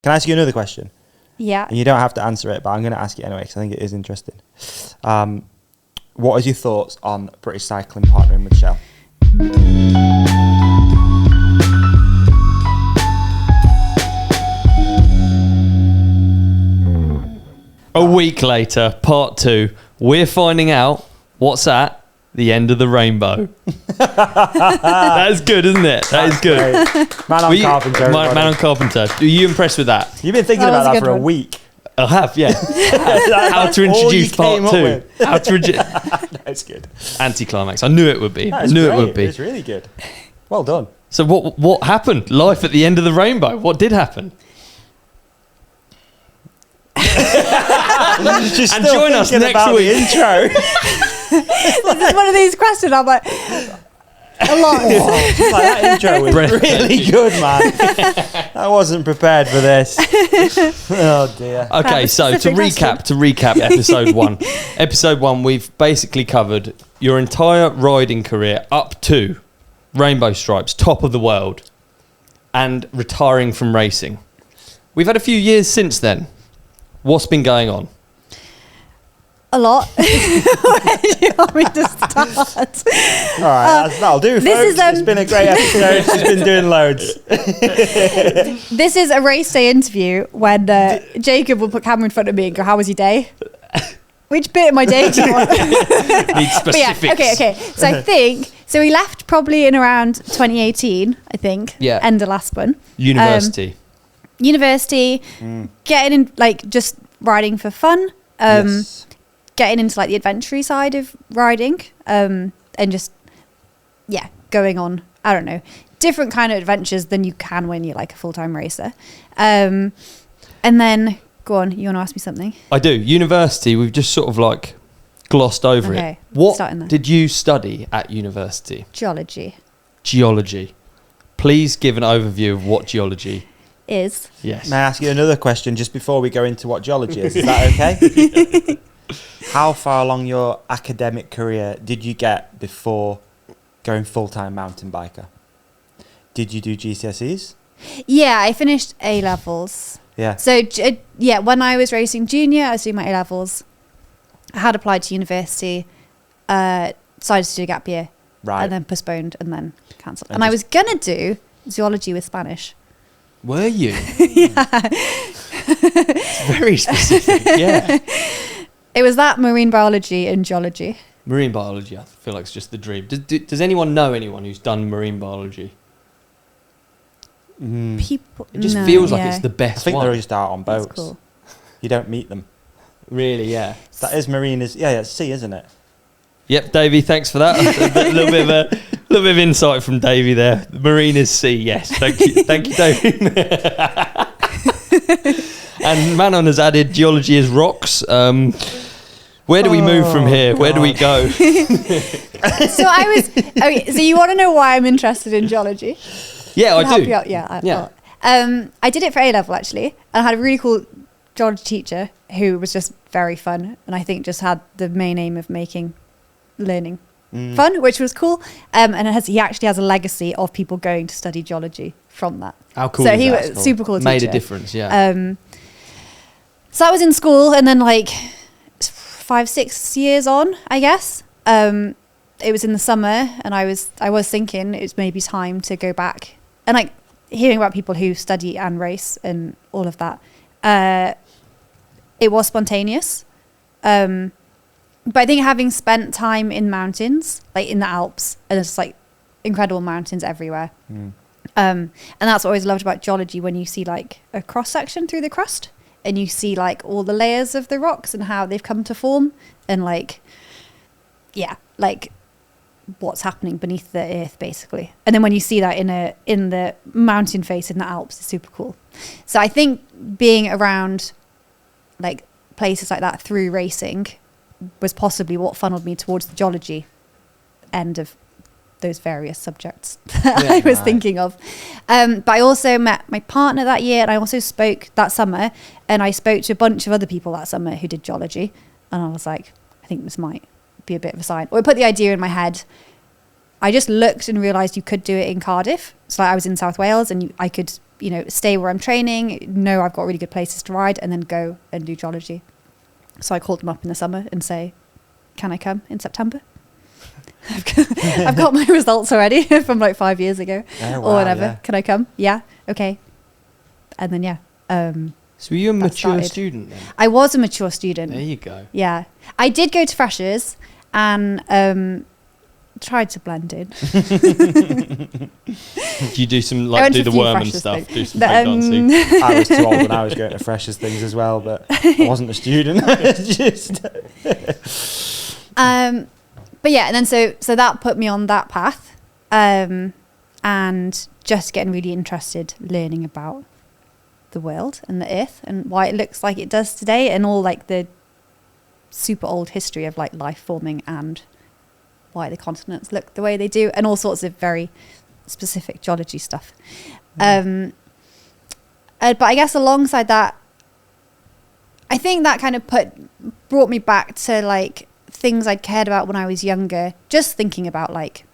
Can I ask you another question? Yeah. And you don't have to answer it, but I'm going to ask it anyway because I think it is interesting. What are your thoughts on British Cycling partnering with Shell? A week later, part 2, we're finding out what's at the end of the rainbow. That is good, isn't it? That is good. Manon Carpenter. Manon Carpenter. Are you impressed with that? You've been thinking about that for a week. I have, yeah. How to introduce part 2. How to That's good. Anticlimax. I knew it would be. It would be. It's really good. Well done. So what happened? Life at the end of the rainbow. What did happen? And join us next week. Intro. This is one of these questions I'm like, a lot. That intro was really good, man. I wasn't prepared for this. Oh dear. Okay, so to recap episode 1. Episode 1, we've basically covered your entire riding career up to Rainbow Stripes, top of the world, and retiring from racing. We've had a few years since then. What's been going on? A lot. Where do you want me to start? All right, that'll do, folks. It's been a great episode. She's been doing loads. This is a race day interview when Jacob will put camera in front of me and go, "How was your day?" Which bit of my day do you want? Need specifics. Yeah, okay. So I think, we left probably in around 2018, I think. Yeah. End of last one. University, getting in, like, just riding for fun. Yes. Getting into, like, the adventure side of riding. And just, going on, I don't know, different kind of adventures than you can when you're, like, a full-time racer. And then... Go on, you want to ask me something? I do. University, we've just sort of like glossed over it. What did you study at university? Geology. Geology. Please give an overview of what geology is. Yes. May I ask you another question just before we go into what geology is? Is that okay? How far along your academic career did you get before going full-time mountain biker? Did you do GCSEs? Yeah, I finished A-levels. Yeah. So, when I was racing junior, I was doing my A-levels. I had applied to university, decided to do a gap year, right, and then postponed and then cancelled. And I was going to do zoology with Spanish. Were you? Yeah. It's very specific, yeah. It was that, marine biology and geology. Marine biology, I feel like it's just the dream. Does anyone know anyone who's done marine biology? People, it just feels like it's the best. I think one. they're just out on boats. That's cool. You don't meet them. Really, yeah. That is marine. It's sea, isn't it? Yep, Davey. Thanks for that. a little bit of insight from Davey there. Marine is sea. Yes, thank you, Davey. And Manon has added geology is rocks. Where do we move from here? Where do we go? So you want to know why I'm interested in geology? Yeah, I do. I did it for A-level, actually. And I had a really cool geology teacher who was just very fun. And I think just had the main aim of making learning fun, which was cool. And he actually has a legacy of people going to study geology from that. How cool so is he that? was super cool teacher. Made a difference, yeah. So I was in school, and then like 5-6 years on, I guess. It was in the summer, and I was thinking it was maybe time to go back. And like hearing about people who study and race and all of that, it was spontaneous. But I think having spent time in mountains, like in the Alps, and there's like incredible mountains everywhere. And that's what I always loved about geology, when you see like a cross section through the crust, and you see like all the layers of the rocks and how they've come to form, and like what's happening beneath the earth, basically. And then when you see that in the mountain face in the Alps, it's super cool. So I think being around like places like that through racing was possibly what funneled me towards the geology end of those various subjects that I was thinking of. But I also met my partner that year, and I also spoke that summer, and I spoke to a bunch of other people that summer who did geology, and I was like, I think this might be a bit of a sign. Or I put the idea in my head. I just looked and realised you could do it in Cardiff. So like I was in South Wales, and I could stay where I'm training, know I've got really good places to ride, and then go and do geology. So I called them up in the summer and say, can I come in September? I've got my results already from like 5 years ago or whatever. Yeah. Can I come? Yeah. Okay. And then, so were you a mature student then? I was a mature student. There you go. Yeah. I did go to freshers and tried to blend in. Did you do some, like, do the worm and stuff? Do some dancing? I was too old when I was going to freshers things as well, but I wasn't a student. But yeah, and then so that put me on that path, and just getting really interested learning about the world and the earth and why it looks like it does today, and all like the super old history of like life forming and why the continents look the way they do, and all sorts of very specific geology stuff. But I guess alongside that, I think that kind of brought me back to like things I'd cared about when I was younger, just thinking about like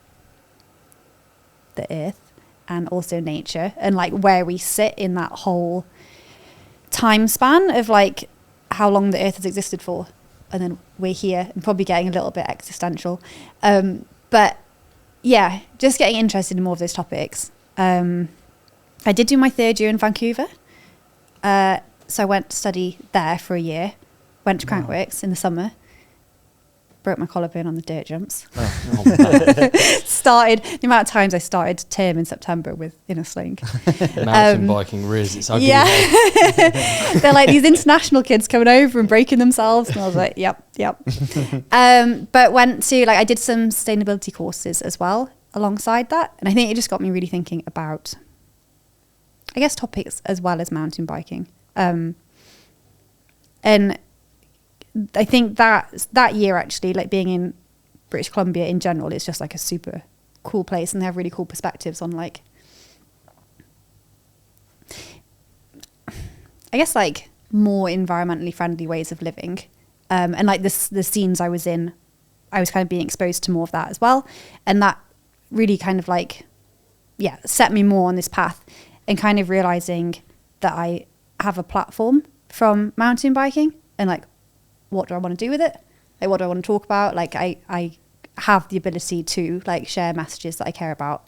the earth and also nature and like where we sit in that whole time span of like how long the earth has existed for, and then we're here, and probably getting a little bit existential, but yeah, just getting interested in more of those topics. I did do my 3rd year in Vancouver, so I went to study there for a year, went to Crankworks in the summer, broke my collarbone on the dirt jumps. Started the amount of times I started term in September in a sling. Mountain biking rears its ugly head. They're like these international kids coming over and breaking themselves, and I was like, yep. But went to I did some sustainability courses as well alongside that, and I think it just got me really thinking about, I guess, topics as well as mountain biking. And I think that year actually, like being in British Columbia in general, is just like a super cool place, and they have really cool perspectives on like, I guess like more environmentally friendly ways of living, and like the scenes I was in, I was kind of being exposed to more of that as well, and that really kind of like, yeah, set me more on this path, and kind of realizing that I have a platform from mountain biking, and like, what do I want to do with it? Like, what do I want to talk about? Like, I have the ability to like share messages that I care about.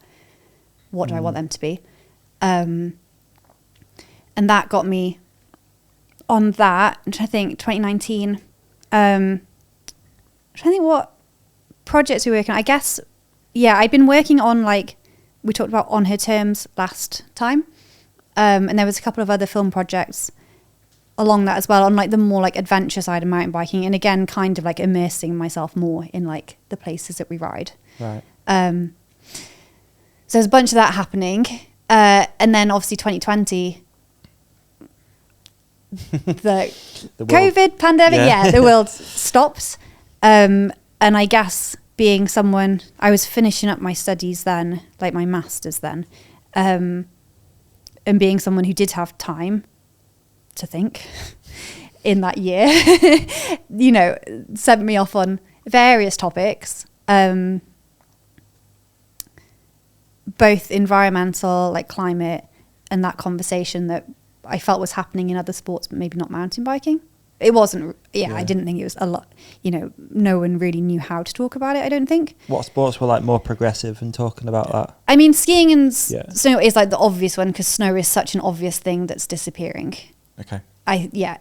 What do I want them to be? And that got me on that. I think 2019. I'm trying to think what projects we were working on. I guess, yeah, I'd been working on like, we talked about On Her Terms last time. And there was a couple of other film projects along that as well, on like the more like adventure side of mountain biking, and again kind of like immersing myself more in like the places that we ride. Right. So there's a bunch of that happening, and then obviously 2020, the COVID pandemic, the world stopped, and I guess being someone, I was finishing up my studies then, like my masters then, and being someone who did have time to think in that year, sent me off on various topics, both environmental, like climate, and that conversation that I felt was happening in other sports, but maybe not mountain biking. It wasn't, I didn't think it was a lot, no one really knew how to talk about it, I don't think. What sports were like more progressive in talking about that? I mean, skiing and snow is like the obvious one, because snow is such an obvious thing that's disappearing. Okay.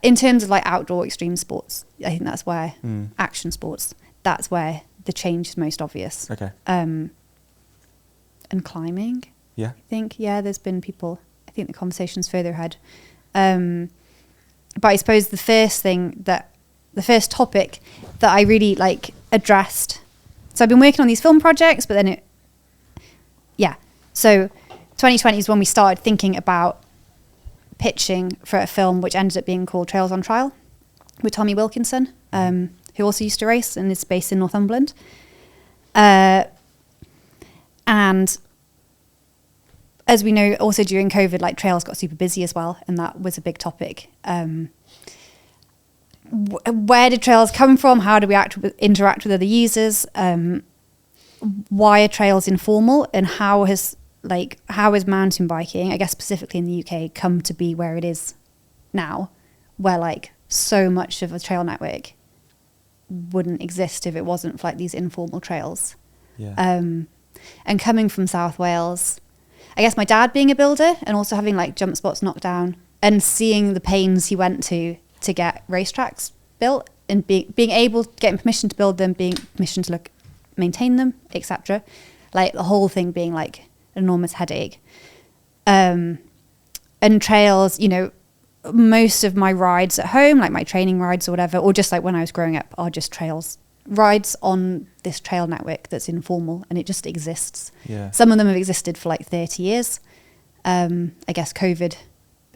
In terms of like outdoor extreme sports, I think that's where action sports, that's where the change is most obvious. Okay. And climbing. Yeah. I think, there's been people, I think the conversation's further ahead. But I suppose the first topic that I really like addressed, so I've been working on these film projects, but then so 2020 is when we started thinking about pitching for a film, which ended up being called Trails on Trial, with Olly Wilkinson, who also used to race and is based in Northumberland. And as we know, also during COVID, like trails got super busy as well, and that was a big topic. Where did trails come from? How do we interact with other users? Why are trails informal, and how has like, how is mountain biking, I guess specifically in the UK, come to be where it is now, where like so much of a trail network wouldn't exist if it wasn't for like these informal trails. Yeah. And coming from South Wales, I guess my dad being a builder and also having like jump spots knocked down and seeing the pains he went to get racetracks built and being able to get permission to build them, being permission to maintain them, etc. Like the whole thing being like an enormous headache. And trails, you know, most of my rides at home, like my training rides or whatever, or just like when I was growing up, are just rides on this trail network that's informal and it just exists. Yeah. Some of them have existed for like 30 years. I guess COVID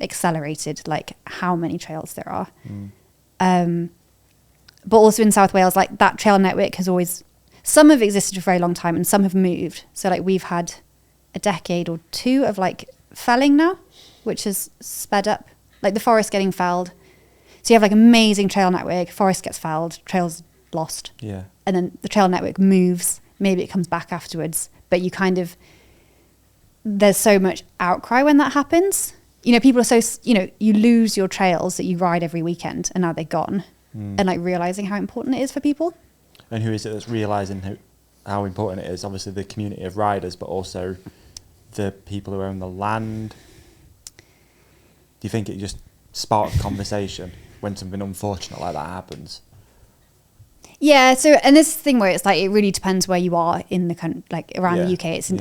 accelerated like how many trails there are. But also in South Wales, like that trail network has always, some have existed for a very long time and some have moved. So like we've had a decade or two of like felling now, which has sped up, like the forest getting felled. So you have like amazing trail network, forest gets felled, trails lost. Yeah. And then the trail network moves, maybe it comes back afterwards, but you kind of, there's so much outcry when that happens. You know, people are so, you know, you lose your trails that you ride every weekend and now they're gone. And like realizing how important it is for people. And who is it that's realizing how important it is? Obviously the community of riders, but also the people who own the land. Do you think it just sparked conversation when something unfortunate like that happens? Yeah, so, and this is the thing where it's like, it really depends where you are in the country, like around the UK. It's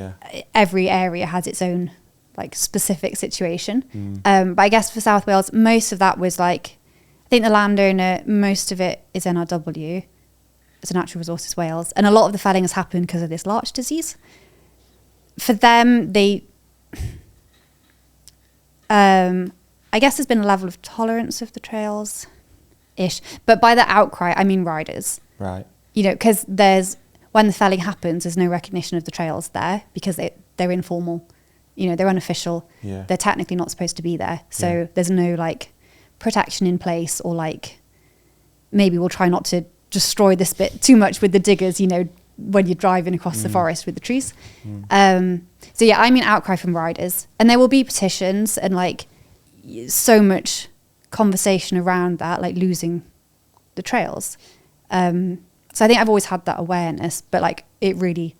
every area has its own like specific situation. But I guess for South Wales, most of that was like, I think the landowner, most of it is NRW, it's Natural Resources Wales, and a lot of the felling has happened because of this larch disease. For them, I guess there's been a level of tolerance of the trails-ish, but by the outcry, I mean riders. Right. You know, because when the felling happens, there's no recognition of the trails there because they're informal. You know, they're unofficial. Yeah. They're technically not supposed to be there. So there's no like protection in place, or like maybe we'll try not to destroy this bit too much with the diggers, you know, when you're driving across the forest with the trees. So yeah, I mean outcry from riders, and there will be petitions and like so much conversation around that, like losing the trails. So I think I've always had that awareness, but like it really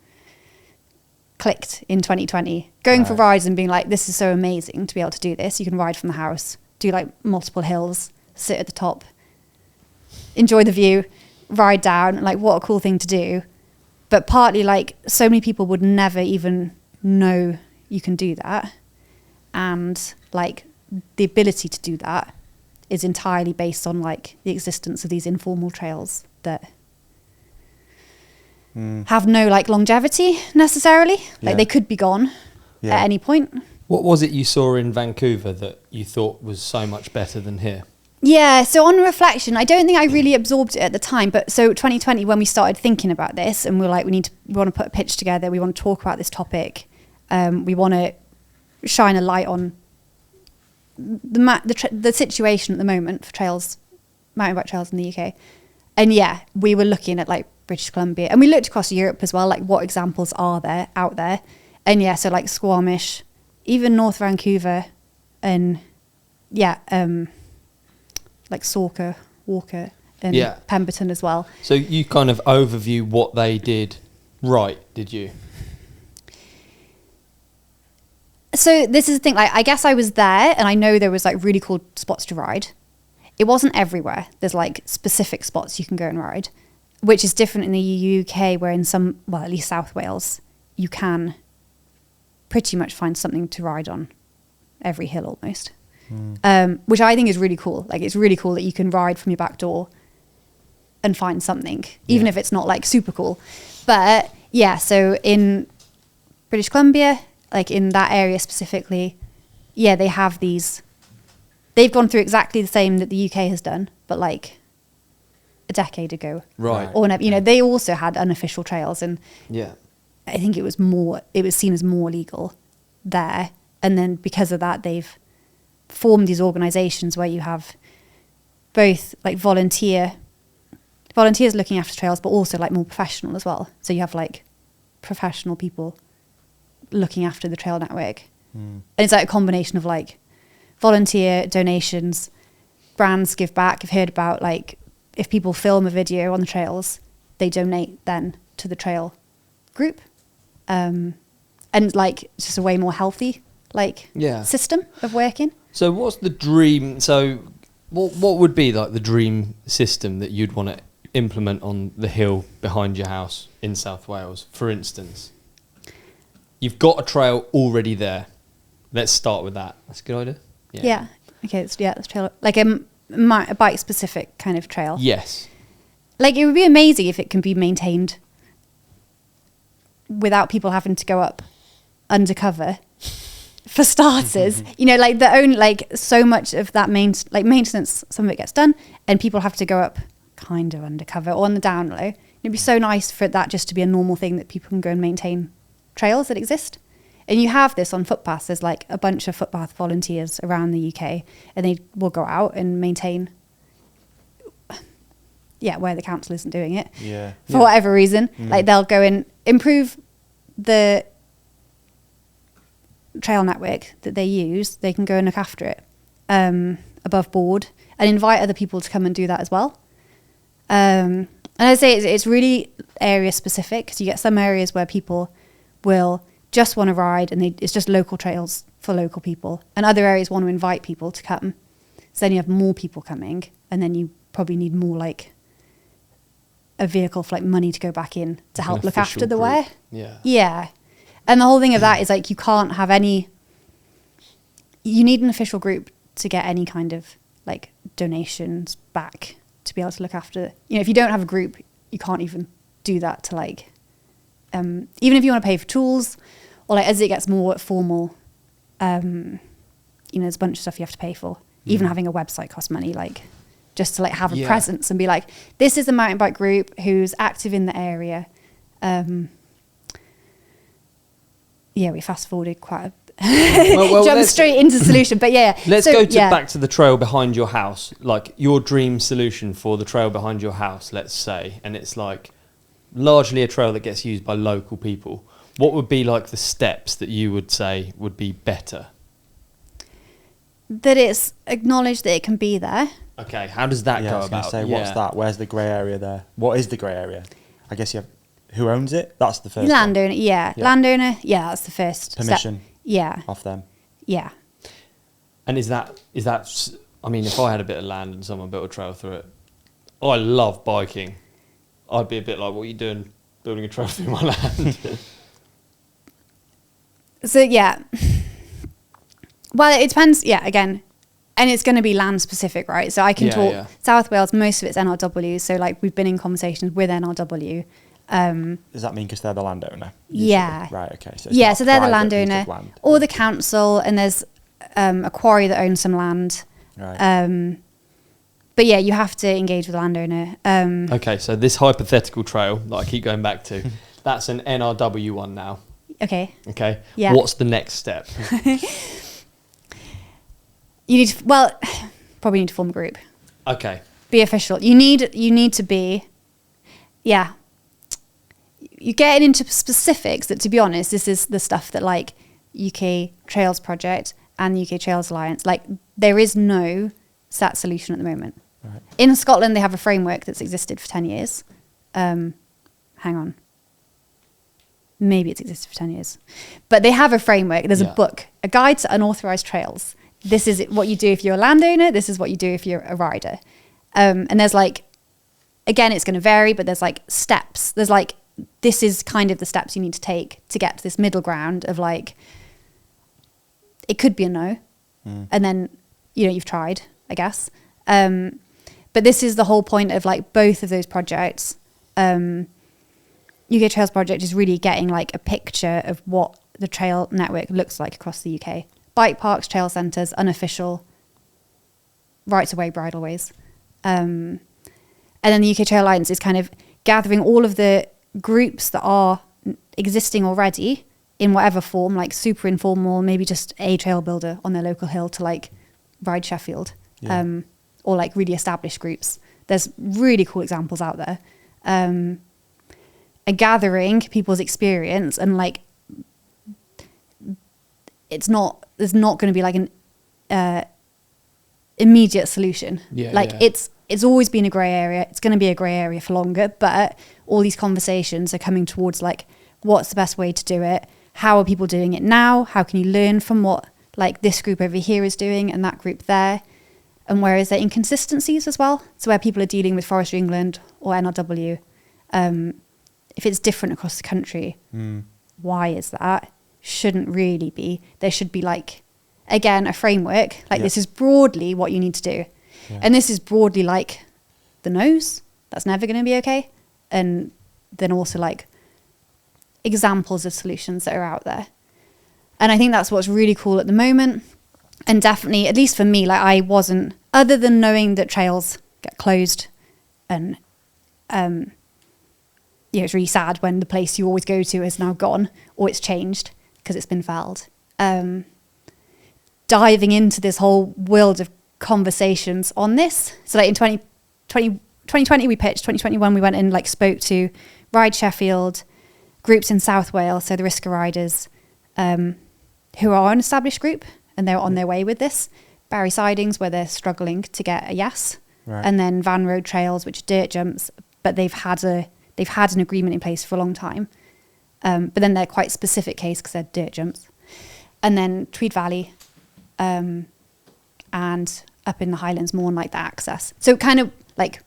clicked in 2020, going for rides and being like, this is so amazing to be able to do this. You can ride from the house, do like multiple hills, sit at the top, enjoy the view, ride down, like what a cool thing to do. But partly like so many people would never even know you can do that. And like the ability to do that is entirely based on like the existence of these informal trails that have no like longevity necessarily. Like they could be gone at any point. What was it you saw in Vancouver that you thought was so much better than here? Yeah, so on reflection, I don't think I really absorbed it at the time. But so 2020, when we started thinking about this and we were like, we want to put a pitch together, we want to talk about this topic, we want to shine a light on the situation at the moment for mountain bike trails in the UK. And yeah, we were looking at like British Columbia, and we looked across Europe as well, like what examples are there out there. And yeah, so like Squamish, even North Vancouver, and like Salker, Walker, and Pemberton as well. So you kind of overview what they did right, did you? So this is the thing, like I guess I was there and I know there was like really cool spots to ride. It wasn't everywhere. There's like specific spots you can go and ride, which is different in the UK, where in some, well, at least South Wales, you can pretty much find something to ride on every hill almost. Which I think is really cool. Like it's really cool that you can ride from your back door and find something, even if it's not like super cool. But yeah, so in British Columbia, like in that area specifically, yeah, they have these, they've gone through exactly the same that the UK has done, but like a decade ago. Right. Or, you know, they also had unofficial trails, and I think it was seen as more legal there. And then because of that, they've formed these organizations where you have both like volunteers looking after trails, but also like more professional as well. So you have like professional people looking after the trail network. And it's like a combination of like volunteer donations, brands give back. I've heard about like if people film a video on the trails, they donate then to the trail group. And like it's just a way more healthy like system of working. So what's the dream? So what would be like the dream system that you'd want to implement on the hill behind your house in South Wales, for instance? You've got a trail already there. Let's start with that. That's a good idea. Yeah. Okay. It's trail, like a bike specific kind of trail. Yes. Like it would be amazing if it can be maintained without people having to go up undercover. For starters, you know, like so much of that maintenance, some of it gets done, and people have to go up kind of undercover or on the down low. It'd be so nice for that just to be a normal thing that people can go and maintain trails that exist. And you have this on footpaths. There's like a bunch of footpath volunteers around the UK, and they will go out and maintain, where the council isn't doing it. Yeah. For whatever reason, like they'll go and improve the trail network that they use. They can go and look after it above board and invite other people to come and do that as well. And I'd say it's really area specific, because you get some areas where people will just want to ride and it's just local trails for local people, and other areas want to invite people to come. So then you have more people coming, and then you probably need more like a vehicle for like money to go back in to help look after the wear. Yeah. And the whole thing of that is like you can't have you need an official group to get any kind of like donations back to be able to look after, you know, if you don't have a group, you can't even do that to like, even if you want to pay for tools, or like as it gets more formal, you know, there's a bunch of stuff you have to pay for. Even having a website costs money, like just to like have a presence and be like, this is a mountain bike group who's active in the area. We fast forwarded quite a jump straight into solution, but let's go back to the trail behind your house, like your dream solution for the trail behind your house, let's say, and it's like largely a trail that gets used by local people. What would be like the steps that you would say would be better? That it's acknowledged that it can be there. Okay, how does that go about? What's that? Where's the grey area there? What is the grey area? I guess you have, who owns it? That's the first landowner. Landowner. Yeah, that's the first permission. Step. Off them. Yeah. And is that? I mean, if I had a bit of land and someone built a trail through it, I love biking. I'd be a bit like, what are you doing, building a trail through my land? So well, it depends. Yeah, again. And it's going to be land specific, right? So I can talk South Wales, most of it's NRW. So like we've been in conversations with NRW. Does that mean because they're the landowner? Usually? Yeah. Right, okay. So so they're the landowner or the council, and there's a quarry that owns some land. Right. But you have to engage with the landowner. Okay, so this hypothetical trail that I keep going back to, that's an NRW one now. Okay. Yeah. What's the next step? You need to, probably need to form a group. Okay. Be official. You need to be, you're getting into specifics that, to be honest, this is the stuff that like UK Trails Project and the UK Trails Alliance, like there is no set solution at the moment. Right. In Scotland, they have a framework that's existed for 10 years. Hang on. Maybe it's existed for 10 years. But they have a framework. There's a book, a guide to unauthorized trails. This is what you do if you're a landowner. This is what you do if you're a rider. And there's like, again, it's going to vary, but there's like steps. There's like, this is kind of the steps you need to take to get to this middle ground of like, it could be a no. And then, you've tried, I guess. But this is the whole point of like both of those projects. UK Trails Project is really getting like a picture of what the trail network looks like across the UK. Bike parks, trail centres, unofficial, rights-of-way, bridleways. And then the UK Trail Alliance is kind of gathering all of the groups that are existing already in whatever form, like super informal, maybe just a trail builder on their local hill to like ride Sheffield, or like really established groups. There's really cool examples out there. And gathering people's experience and like there's not going to be like an immediate solution. It's always been a grey area. It's going to be a grey area for longer, but all these conversations are coming towards like, what's the best way to do it? How are people doing it now? How can you learn from what like this group over here is doing and that group there? And where is there inconsistencies as well? So where people are dealing with Forestry England or NRW, if it's different across the country, why is that? Shouldn't really be. There should be like, again, a framework. Like this is broadly what you need to do. Yeah. And this is broadly like the nose. That's never going to be okay. And then also like examples of solutions that are out there. And I think that's what's really cool at the moment. And definitely, at least for me, like I wasn't, other than knowing that trails get closed and, it's really sad when the place you always go to is now gone or it's changed because it's been felled. Diving into this whole world of conversations on this. So like in 2020 we pitched, 2021 we went and like spoke to Ride Sheffield, groups in South Wales, so the Risker Riders, who are an established group and they're on their way with this. Barry Sidings, where they're struggling to get a yes. Right. And then Van Road Trails, which are dirt jumps, but they've had an agreement in place for a long time. But then they're quite specific case because they're dirt jumps. And then Tweed Valley, and up in the Highlands, more on like the access. So kind of like,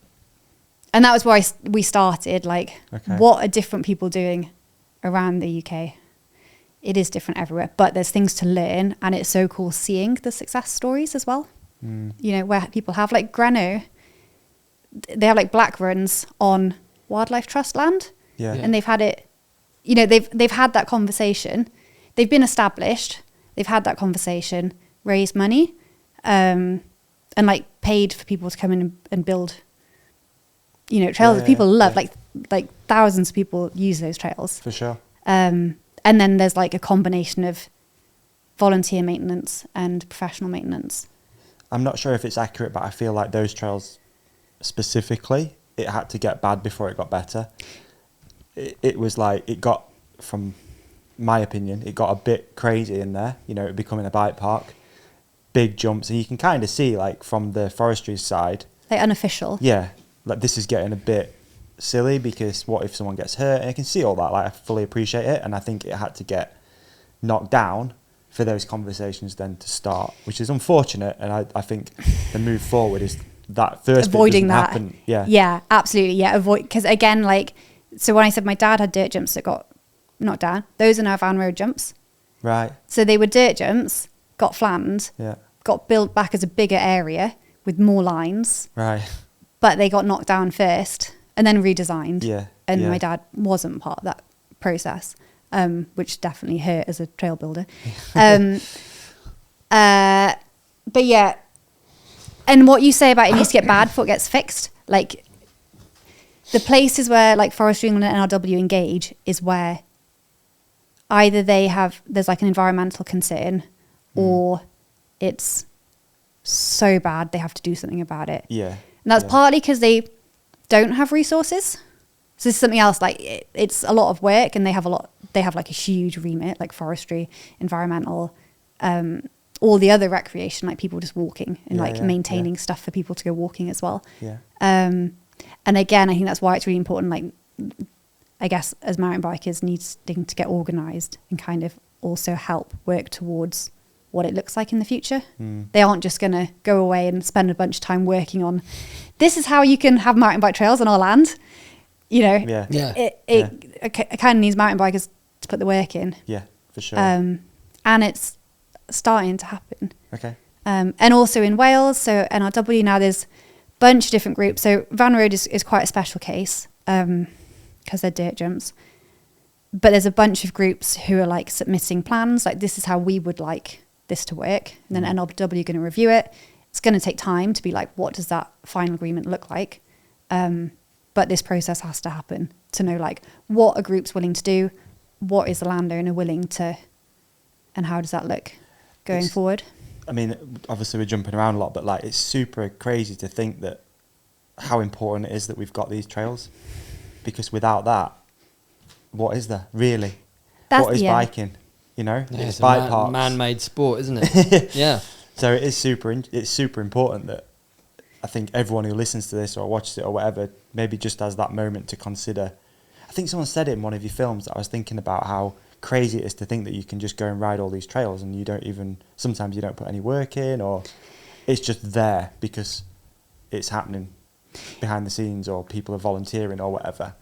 and that was where we started, like, what are different people doing around the UK? It is different everywhere, but there's things to learn, and it's so cool seeing the success stories as well. You know, where people have like Greenough, they have like black runs on Wildlife Trust land, and they've had it, you know, they've had that conversation, they've been established, they've had that conversation, raised money, and like paid for people to come in and build, you know, trails that people love, like thousands of people use those trails for sure. And then there's like a combination of volunteer maintenance and professional maintenance. I'm not sure if it's accurate, but I feel like those trails specifically, it had to get bad before it got better. It was like, it got, from my opinion, it got a bit crazy in there, you know, it becoming a bike park, big jumps, and you can kind of see like from the forestry side. Like unofficial. Yeah, like this is getting a bit silly because what if someone gets hurt? And I can see all that, like I fully appreciate it, and I think it had to get knocked down for those conversations then to start, which is unfortunate, and I think the move forward is that first avoiding bit that happen. Yeah, absolutely, avoid, because again, like, so when I said my dad had dirt jumps that got knocked down, those are now Van Road jumps, right? So they were dirt jumps, got flattened, got built back as a bigger area with more lines, right? But they got knocked down first and then redesigned, and my dad wasn't part of that process, which definitely hurt as a trail builder. But yeah, and what you say about it needs to get bad before it gets fixed, like the places where like Forestry England and NRW engage is where either there's like an environmental concern, or it's so bad they have to do something about it. And that's partly because they don't have resources. So this is something else, like it's a lot of work, and they have like a huge remit, like forestry, environmental, all the other recreation, like people just walking and maintaining stuff for people to go walking as well. And again, I think that's why it's really important, like I guess as mountain bikers needing to get organised and kind of also help work towards what it looks like in the future. They aren't just going to go away and spend a bunch of time working on, this is how you can have mountain bike trails on our land. You know, it kind of needs mountain bikers to put the work in. Yeah, for sure. And it's starting to happen. Okay. And also in Wales, so NRW now, there's a bunch of different groups. So Van Road is quite a special case because they're dirt jumps. But there's a bunch of groups who are like submitting plans, like this is how we would like this to work. And then NRW are going to review it. It's going to take time to be like, what does that final agreement look like? But this process has to happen to know like what a group's willing to do, what is the landowner willing to, and how does that look going forward? I mean, obviously we're jumping around a lot, but like it's super crazy to think that how important it is that we've got these trails, because without that, what is there really? What is biking? you know, Yeah, it's it's bike a parks. man-made sport, isn't it? Yeah. So it is it's super important that I think everyone who listens to this or watches it or whatever maybe just has that moment to consider. I think someone said it in one of your films that I was thinking about how crazy it is to think that you can just go and ride all these trails and sometimes you don't put any work in, or it's just there because it's happening behind the scenes or people are volunteering or whatever.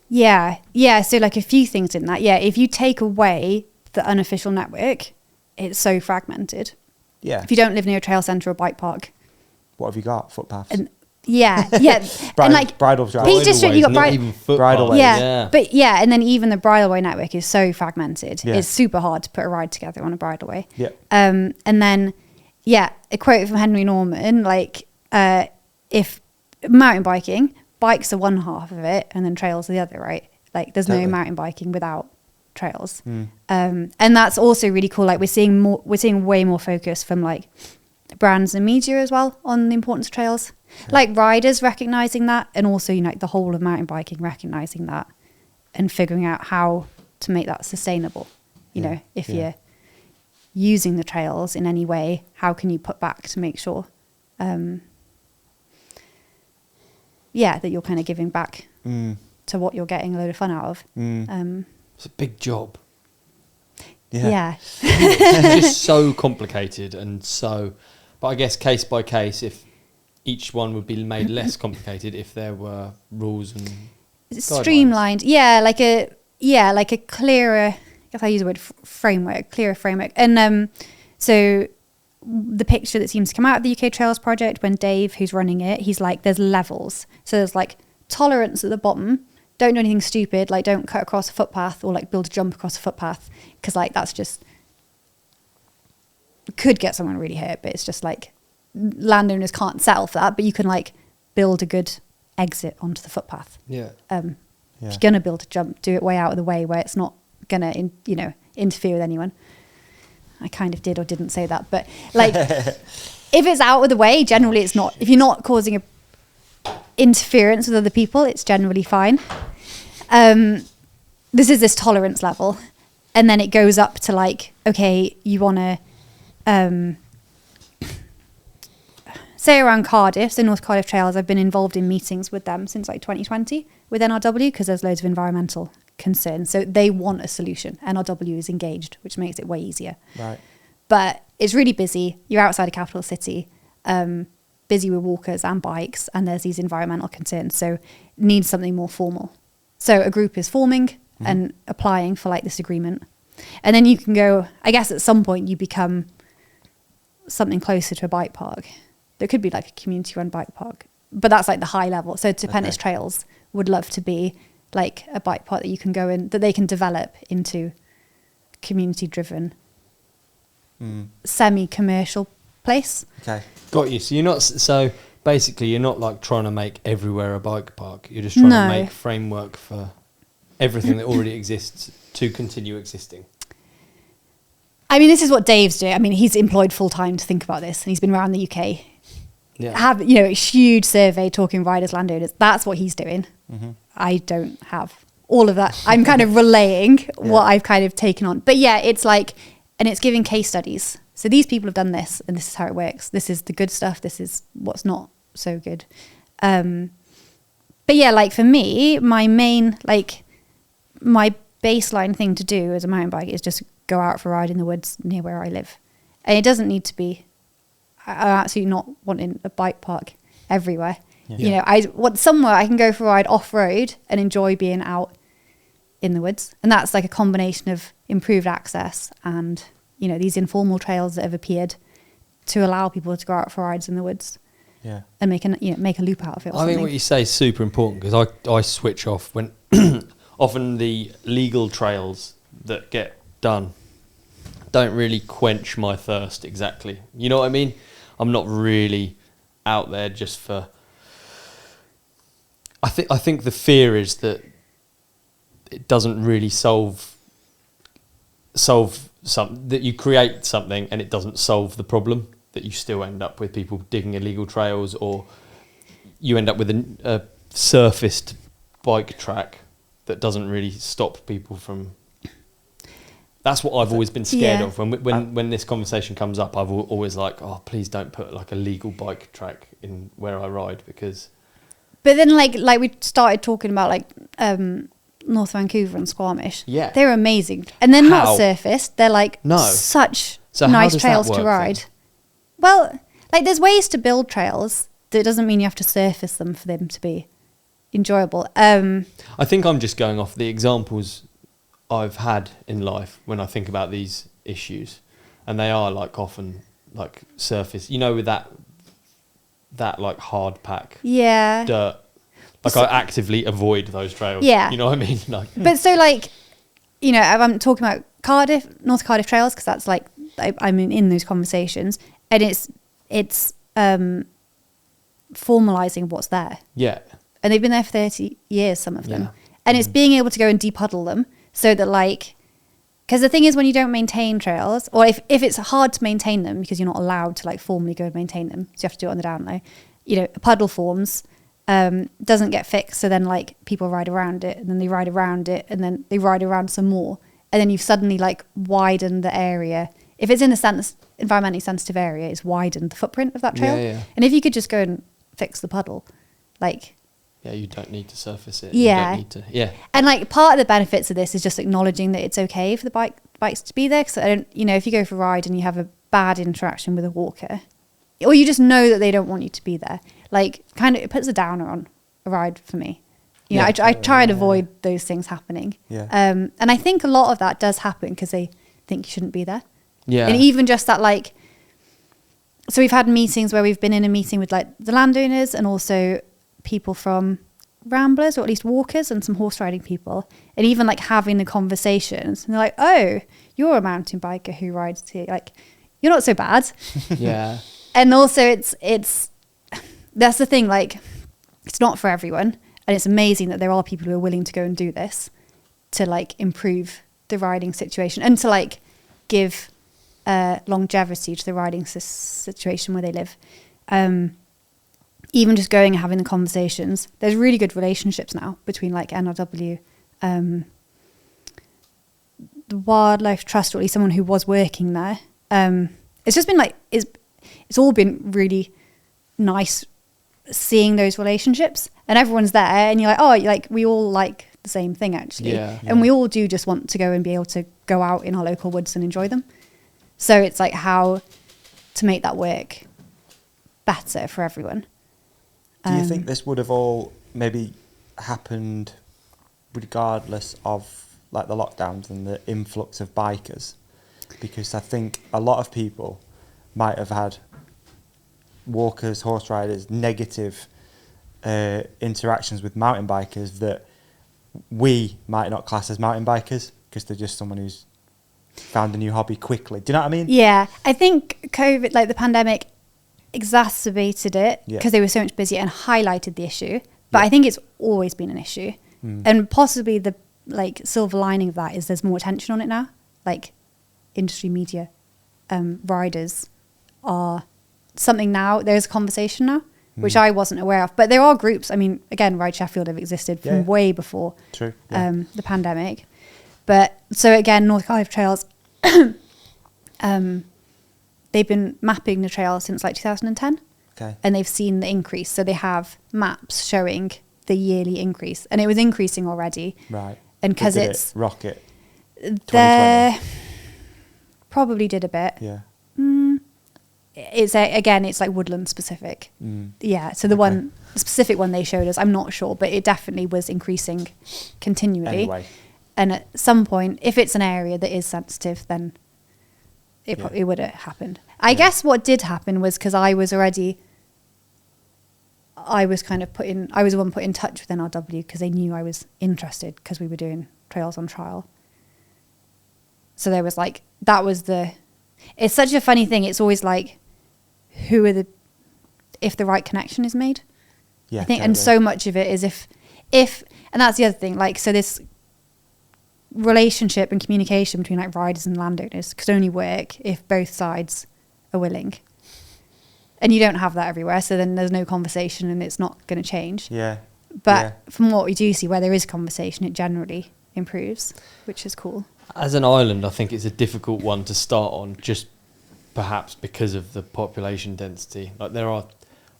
Yeah. So like a few things in that. Yeah. If you take away the unofficial network, it's so fragmented. Yeah. If you don't live near a trail centre or bike park. What have you got? Footpaths? And and like bridle drive. Peak District, you got not even footpaths. Bridle ways. Yeah. But yeah, and then even the bridleway network is so fragmented. Yeah. It's super hard to put a ride together on a bridleway. Yeah. And then, a quote from Henry Norman, like, if mountain biking, bikes are one half of it and then trails are the other, right? Like there's Totally. no mountain biking without trails. Mm. And that's also really cool. Like we're seeing way more focus from like brands and media as well on the importance of trails. Yeah. Like riders recognizing that, and also, you know, like the whole of mountain biking recognizing that and figuring out how to make that sustainable. You know, if you're using the trails in any way, how can you put back to make sure that you're kind of giving back to what you're getting a load of fun out of. It's a big job. Yeah. It's just so complicated but I guess case by case, if each one would be made less complicated if there were rules and streamlined. Guidelines. Like a clearer, if I use the word clearer framework. And so the picture that seems to come out of the UK Trails Project, when Dave, who's running it, he's like, there's levels. So there's like tolerance at the bottom. Don't do anything stupid, like don't cut across a footpath or like build a jump across a footpath, because like that's just could get someone really hurt. But it's just like landowners can't settle for that, but you can like build a good exit onto the footpath. If you're gonna build a jump, do it way out of the way where it's not gonna interfere with anyone. I kind of did or didn't say that, but like if it's out of the way, generally it's not. If you're not causing a interference with other people, it's generally fine. This is this tolerance level, and then it goes up to like, okay, you want to say around Cardiff, so North Cardiff Trails, I've been involved in meetings with them since like 2020 with NRW, because there's loads of environmental concerns, so they want a solution. NRW is engaged, which makes it way easier. Right. But it's really busy. You're outside a capital city, busy with walkers and bikes, and there's these environmental concerns, so needs something more formal. So a group is forming and applying for like this agreement, and then you can go, I guess at some point you become something closer to a bike park. There could be like a community run bike park, but that's like the high level. So Pennis Trails would love to be like a bike park that you can go in, that they can develop into community driven semi-commercial place. Okay. Got you. So basically you're not like trying to make everywhere a bike park. You're just trying to make framework for everything that already exists to continue existing. I mean, this is what Dave's doing. I mean, he's employed full time to think about this, and he's been around the UK. Yeah. Have a huge survey talking riders, landowners. That's what he's doing. I don't have all of that. I'm kind of relaying what I've kind of taken on. But yeah, it's like, and it's giving case studies. So these people have done this, and this is how it works. This is the good stuff. This is what's not so good. But yeah, like for me, my main, like my baseline thing to do as a mountain bike is just go out for a ride in the woods near where I live. And it doesn't need to be, I'm absolutely not wanting a bike park everywhere. Yeah. I want somewhere I can go for a ride off-road and enjoy being out in the woods. And that's like a combination of improved access and, these informal trails that have appeared to allow people to go out for rides in the woods. Yeah. And make a loop out of it. I think what you say is super important, because I switch off when often the legal trails that get done don't really quench my thirst exactly. You know what I mean? I'm not really out there just for... I think the fear is that it doesn't really solve something, that you create something and it doesn't solve the problem, that you still end up with people digging illegal trails, or you end up with a surfaced bike track that doesn't really stop people from That's what I've always been scared Yeah. of. When this conversation comes up, I've always like, oh, please don't put like a legal bike track in where I ride, because. But then like we started talking about like North Vancouver and Squamish. Yeah. They're amazing. And they're How? not surfaced. They're like No. such So how nice does that trails work to ride. then? Well, like there's ways to build trails. That doesn't mean you have to surface them for them to be enjoyable. I think I'm just going off the examples I've had in life when I think about these issues, and they are like often like surface, you know, with that like hard pack Yeah. dirt. Like So- I actively avoid those trails. Yeah. You know what I mean? Like, But so like, you know, I'm talking about North Cardiff trails, because that's like, I'm in those conversations, and it's formalizing what's there. yeah. And they've been there for 30 years, some of them. Yeah. And it's being able to go and depuddle them so that like, because the thing is when you don't maintain trails, or if it's hard to maintain them because you're not allowed to like formally go and maintain them, so you have to do it on the down low, you know, a puddle forms, doesn't get fixed. So then like people ride around it, and then they ride around it, and then they ride around some more. And then you've suddenly like widened the area. If it's in a environmentally sensitive area, it's widened the footprint of that trail. Yeah. And if you could just go and fix the puddle, like, Yeah, you don't need to surface it. Yeah. You don't need to, yeah. and like part of the benefits of this is just acknowledging that it's okay for the bikes to be there. Because I don't, you know, if you go for a ride and you have a bad interaction with a walker, or you just know that they don't want you to be there, like kind of it puts a downer on a ride for me. You know, Yeah. I try and avoid those things happening. Yeah. And I think a lot of that does happen because they think you shouldn't be there. Yeah. And even just that, like, so we've had meetings where we've been in a meeting with like the landowners and also people from ramblers, or at least walkers, and some horse riding people, and even like having the conversations, and they're like, oh, you're a mountain biker who rides here, like you're not so bad. Yeah. And also it's that's the thing, like it's not for everyone, and it's amazing that there are people who are willing to go and do this to like improve the riding situation and to like give longevity to the riding situation where they live. Even just going and having the conversations, there's really good relationships now between like NRW, the Wildlife Trust, or at least someone who was working there. It's just been like, it's all been really nice seeing those relationships, and everyone's there, and you're like, oh, like we all like the same thing actually. Yeah. And we all do just want to go and be able to go out in our local woods and enjoy them. So it's like how to make that work better for everyone. Do you think this would have all maybe happened regardless of like the lockdowns and the influx of bikers? Because I think a lot of people might have had walkers, horse riders, negative interactions with mountain bikers that we might not class as mountain bikers because they're just someone who's found a new hobby quickly. Do you know what I mean? Yeah, I think COVID, like the pandemic, exacerbated it Yeah. because they were so much busier and highlighted the issue. But Yeah. I think it's always been an issue, and possibly the like silver lining of that is there's more attention on it now. Like industry media, riders are something now. There's a conversation now, which I wasn't aware of. But there are groups. I mean, again, Ride Sheffield have existed from Yeah. way before True. Yeah. the pandemic. But so again, North Cardiff Trails, they've been mapping the trail since like 2010, Okay. and they've seen the increase. So they have maps showing the yearly increase, and it was increasing already. Right. And because Did it's it rocket. they probably did a bit. Yeah. It's like woodland specific. Yeah. So the Okay. the specific one they showed us, I'm not sure, but it definitely was increasing continually. Anyway. And at some point, if it's an area that is sensitive, then it Yeah. probably would have happened. I guess what did happen was because I was the one put in touch with NRW because they knew I was interested because we were doing trails on trial. So there was like, it's such a funny thing. It's always like, if the right connection is made. Yeah. I think, and so much of it is if, and that's the other thing, like, so this relationship and communication between like riders and landowners could only work if both sides are willing. And you don't have that everywhere, so then there's no conversation and it's not going to change. Yeah. But Yeah. from what we do see, where there is conversation, it generally improves, which is cool. As an island, I think it's a difficult one to start on, just perhaps because of the population density. Like there are,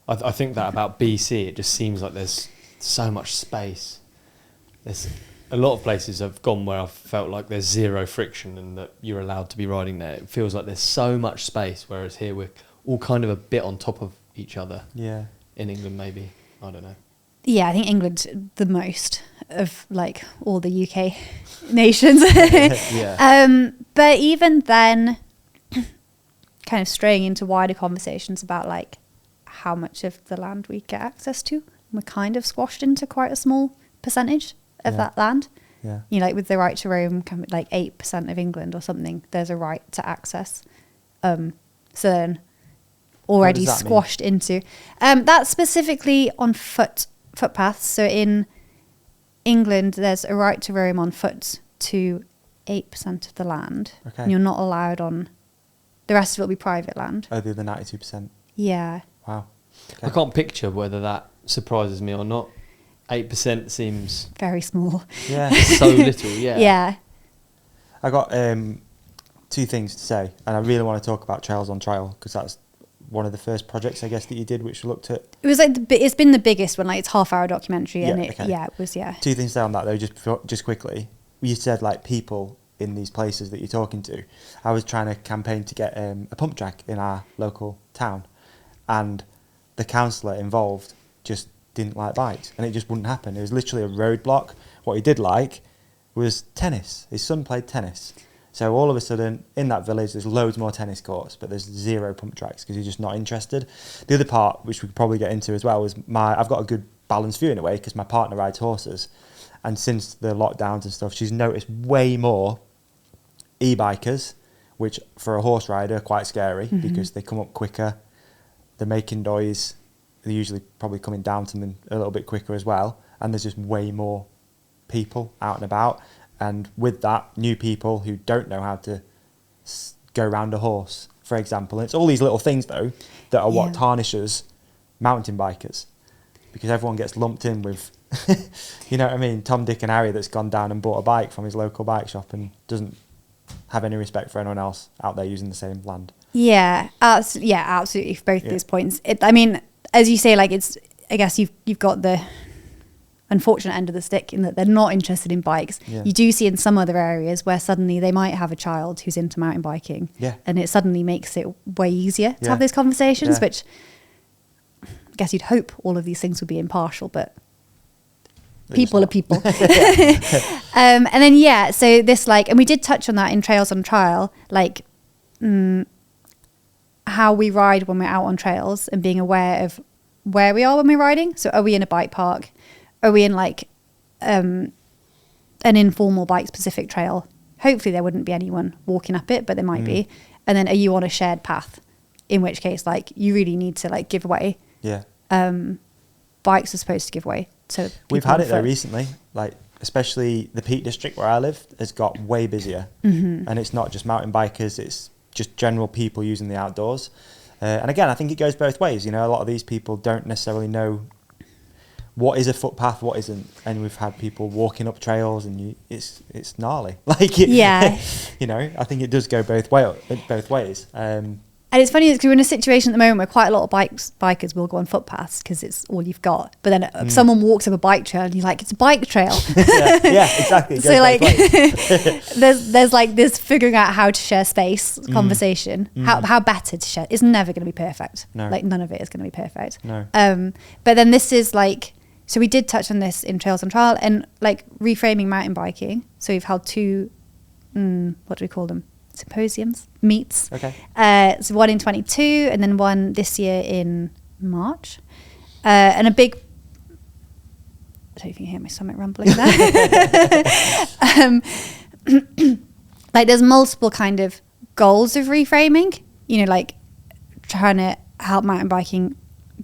I think that about BC, it just seems like there's so much space. There's a lot of places I've gone where I've felt like there's zero friction and that you're allowed to be riding there. It feels like there's so much space, whereas here we're all kind of a bit on top of each other. Yeah. In England, maybe. I don't know. Yeah, I think England the most of like all the UK nations. Yeah. But even then, kind of straying into wider conversations about like how much of the land we get access to, we're kind of squashed into quite a small percentage of that land. Yeah. You know, like with the right to roam, like 8% of England or something, there's a right to access. So then already What does that squashed into that's specifically on footpaths. So in England, there's a right to roam on foot to 8% of the land. Okay. And you're not allowed on the rest of it will be private land. Other than 92%. Yeah. Wow. Okay. I can't picture whether that surprises me or not. 8% seems Very small. Yeah. so little, yeah. Yeah. I got 2 things to say, and I really want to talk about Trails on Trial because that's one of the first projects, I guess, that you did, which looked at. It was like it's been the biggest one. Like it's half-hour documentary, and Yeah, okay. it was 2 things to say on that though, just quickly. You said like people in these places that you're talking to. I was trying to campaign to get a pump track in our local town, and the councillor involved just didn't like bikes, and it just wouldn't happen. It was literally a roadblock. What he did like was tennis. His son played tennis. So all of a sudden, in that village, there's loads more tennis courts, but there's 0 pump tracks because he's just not interested. The other part, which we could probably get into as well, is I've got a good balanced view in a way because my partner rides horses. And since the lockdowns and stuff, she's noticed way more e-bikers, which for a horse rider are quite scary because they come up quicker, they're making noise, they're usually probably coming down to them a little bit quicker as well. And there's just way more people out and about. And with that, new people who don't know how to go around a horse, for example. And it's all these little things, though, that are what tarnishes mountain bikers. Because everyone gets lumped in with, you know what I mean, Tom, Dick and Harry that's gone down and bought a bike from his local bike shop and doesn't have any respect for anyone else out there using the same land. Yeah, absolutely for both those points. I mean, as you say, like I guess you've got the unfortunate end of the stick in that they're not interested in bikes. Yeah. You do see in some other areas where suddenly they might have a child who's into mountain biking, and it suddenly makes it way easier to have those conversations, which I guess you'd hope all of these things would be impartial, but people are people. And then, so this and we did touch on that in Trails on Trial, how we ride when we're out on trails and being aware of where we are when we're riding. So are we in a bike park? Are we in an informal bike specific trail? Hopefully there wouldn't be anyone walking up it, but there might be. And then are you on a shared path? In which case, you really need to give away. Yeah. Bikes are supposed to give way. So we've had it though recently, especially the Peak District where I live has got way busier. And it's not just mountain bikers, it's just general people using the outdoors. And again, I think it goes both ways. You know, a lot of these people don't necessarily know what is a footpath, what isn't, and we've had people walking up trails, and it's gnarly. You know, I think it does go both ways. And it's funny because we're in a situation at the moment where quite a lot of bikers will go on footpaths because it's all you've got. But then if someone walks up a bike trail and you're like, it's a bike trail. yeah, exactly. So there's this figuring out how to share space conversation, how better to share. It's never going to be perfect. No. None of it is going to be perfect. No. But then this is so we did touch on this in Trails on Trial and reframing mountain biking. So we've held 2, what do we call them? Symposiums, meets. Okay. So one in 22 and then one this year in March. And a big, I don't know if you can hear my stomach rumbling there. There's multiple kind of goals of reframing, you know, trying to help mountain biking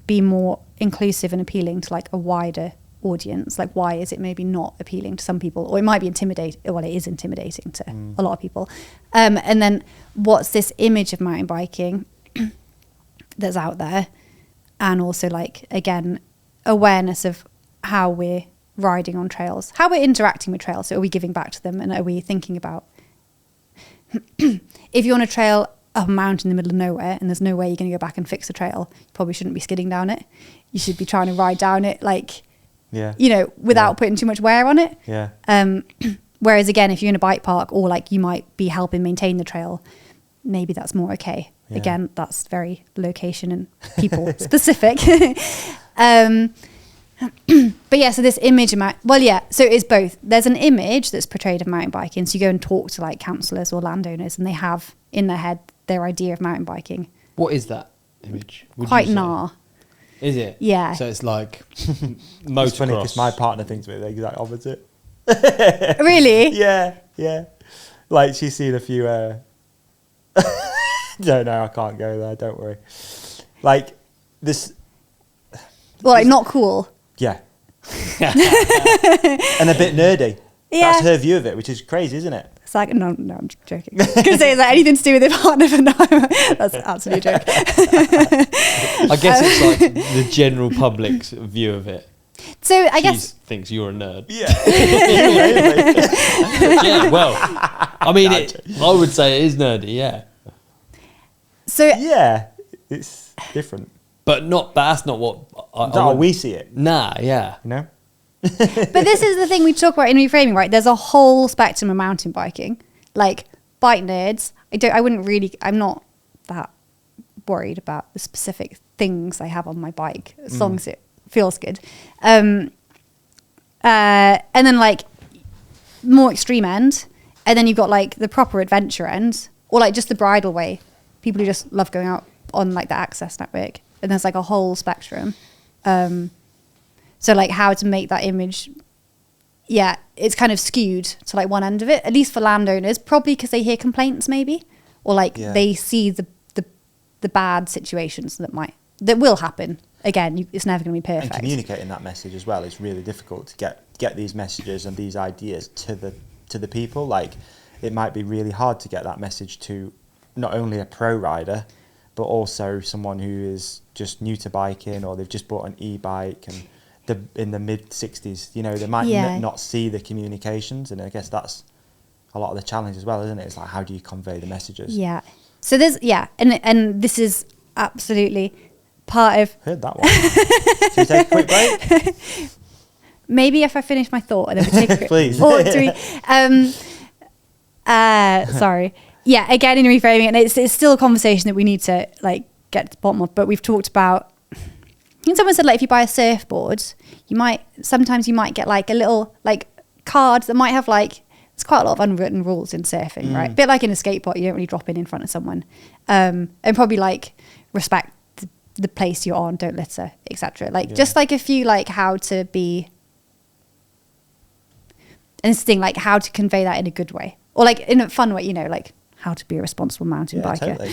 be more inclusive and appealing to a wider audience. Why is it maybe not appealing to some people, or it might be intimidating? Well, it is intimidating to a lot of people. And then what's this image of mountain biking that's out there, and also again awareness of how we're riding on trails, how we're interacting with trails. So are we giving back to them, and are we thinking about if you're on a trail up a mountain in the middle of nowhere and there's no way you're going to go back and fix the trail, you probably shouldn't be skidding down it. You should be trying to ride down it, like, you know, without putting too much wear on it. Yeah. Whereas again, if you're in a bike park or like you might be helping maintain the trail, maybe that's more okay. Yeah. Again, that's very location and people specific. But yeah, so this image of so it's both. There's an image that's portrayed of mountain biking. So you go and talk to like councillors or landowners and they have in their head their idea of mountain biking. What is that image? Quite gnar. Is it? Yeah. So it's like It's funny motocross. because my partner thinks we're the exact opposite. Really? Yeah. Like she's seen a few. No, I can't go there. Don't worry. Like this. Well, like not cool. Yeah. And a bit nerdy. Yeah. That's her view of it, which is crazy, isn't it? It's like, no, I'm joking. I was going to say, is that anything to do with your partner? But no, that's an absolute joke. I guess it's like the general public's view of it. So I She guess thinks you're a nerd. Yeah. Yeah, well, I mean, I would say it is nerdy, yeah. so. Yeah. It's different. But that's not what That's how we see it. Nah, yeah. You know? But this is the thing we talk about in reframing, right? There's a whole spectrum of mountain biking. Like bike nerds, I'm not that worried about the specific things I have on my bike as long as it feels good. And then like more extreme end, and then you've got like the proper adventure end, or like just the bridle way. People who just love going out on like the access network, and there's like a whole spectrum. So like how to make that image, it's kind of skewed to like one end of it, at least for landowners, probably because they hear complaints maybe, or like they see the bad situations that will happen. Again, it's never going to be perfect. And communicating that message as well is really difficult to get these messages and these ideas to the people. Like it might be really hard to get that message to not only a pro rider, but also someone who is just new to biking or they've just bought an e-bike and in the mid 60s, you know, they might not see the communications, and I guess that's a lot of the challenge as well, isn't it? It's like, how do you convey the messages? Yeah. So there's and this is absolutely part of. Heard that one. Should we take a quick break? Maybe if I finish my thought and then we take a quick Please. or three. Sorry. Yeah. Again, in reframing, and it's still a conversation that we need to like get to the bottom of. But we've talked about. I think someone said like if you buy a surfboard, you might get like a little like card that might have like there's quite a lot of unwritten rules in surfing, right? A bit like in a skateboard, you don't really drop in front of someone, and probably like respect the place you're on, don't litter, etc. Like just like a few like how to be, and this thing like how to convey that in a good way or like in a fun way, you know, like how to be a responsible mountain biker. Totally.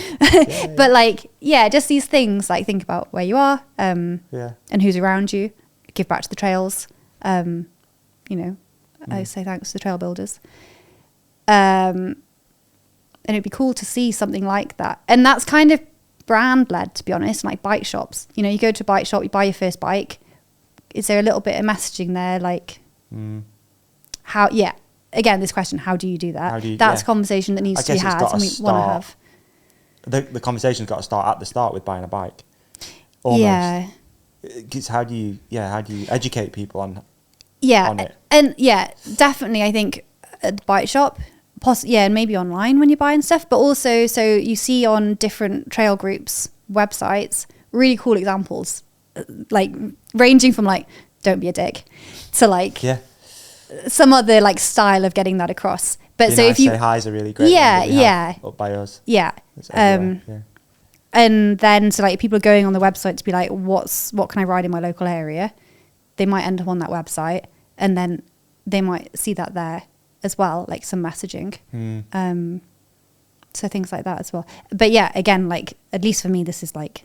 But like, just these things, like think about where you are, and who's around you, give back to the trails. You know, I say thanks to the trail builders. And it'd be cool to see something like that. And that's kind of brand led, to be honest, like bike shops. You know, you go to a bike shop, you buy your first bike. Is there a little bit of messaging there? Like how, again, this question, how do you do that? That's a conversation that needs to be had, and we want to have. The conversation's got to start at the start with buying a bike. Almost. Yeah. Because how do you educate people on it? And definitely, I think at the bike shop, and maybe online when you're buying stuff, but also, so you see on different trail groups, websites, really cool examples, like ranging from like, don't be a dick, to like, some other like style of getting that across. But so if you say hi's a really great one up by us. And then so like people are going on the website to be like, what can I ride in my local area? They might end up on that website, and then they might see that there as well, like some messaging. So things like that as well. But again, like at least for me, this is like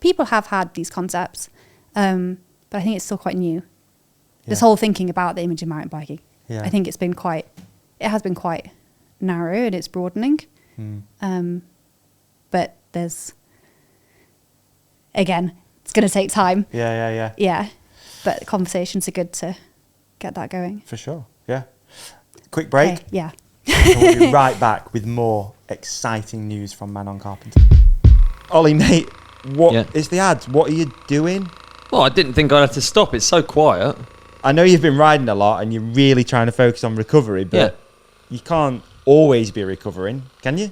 people have had these concepts, but I think it's still quite new. This whole thinking about the image of mountain biking. I think it has been quite narrow and it's broadening. But there's, again, it's going to take time. Yeah. But conversations are good to get that going. For sure. Yeah. Quick break. Okay, yeah. And we'll be right back with more exciting news from Manon Carpenter. Ollie, mate, what is the ads? What are you doing? Well, I didn't think I'd have to stop. It's so quiet. I know you've been riding a lot and you're really trying to focus on recovery, but you can't always be recovering, can you?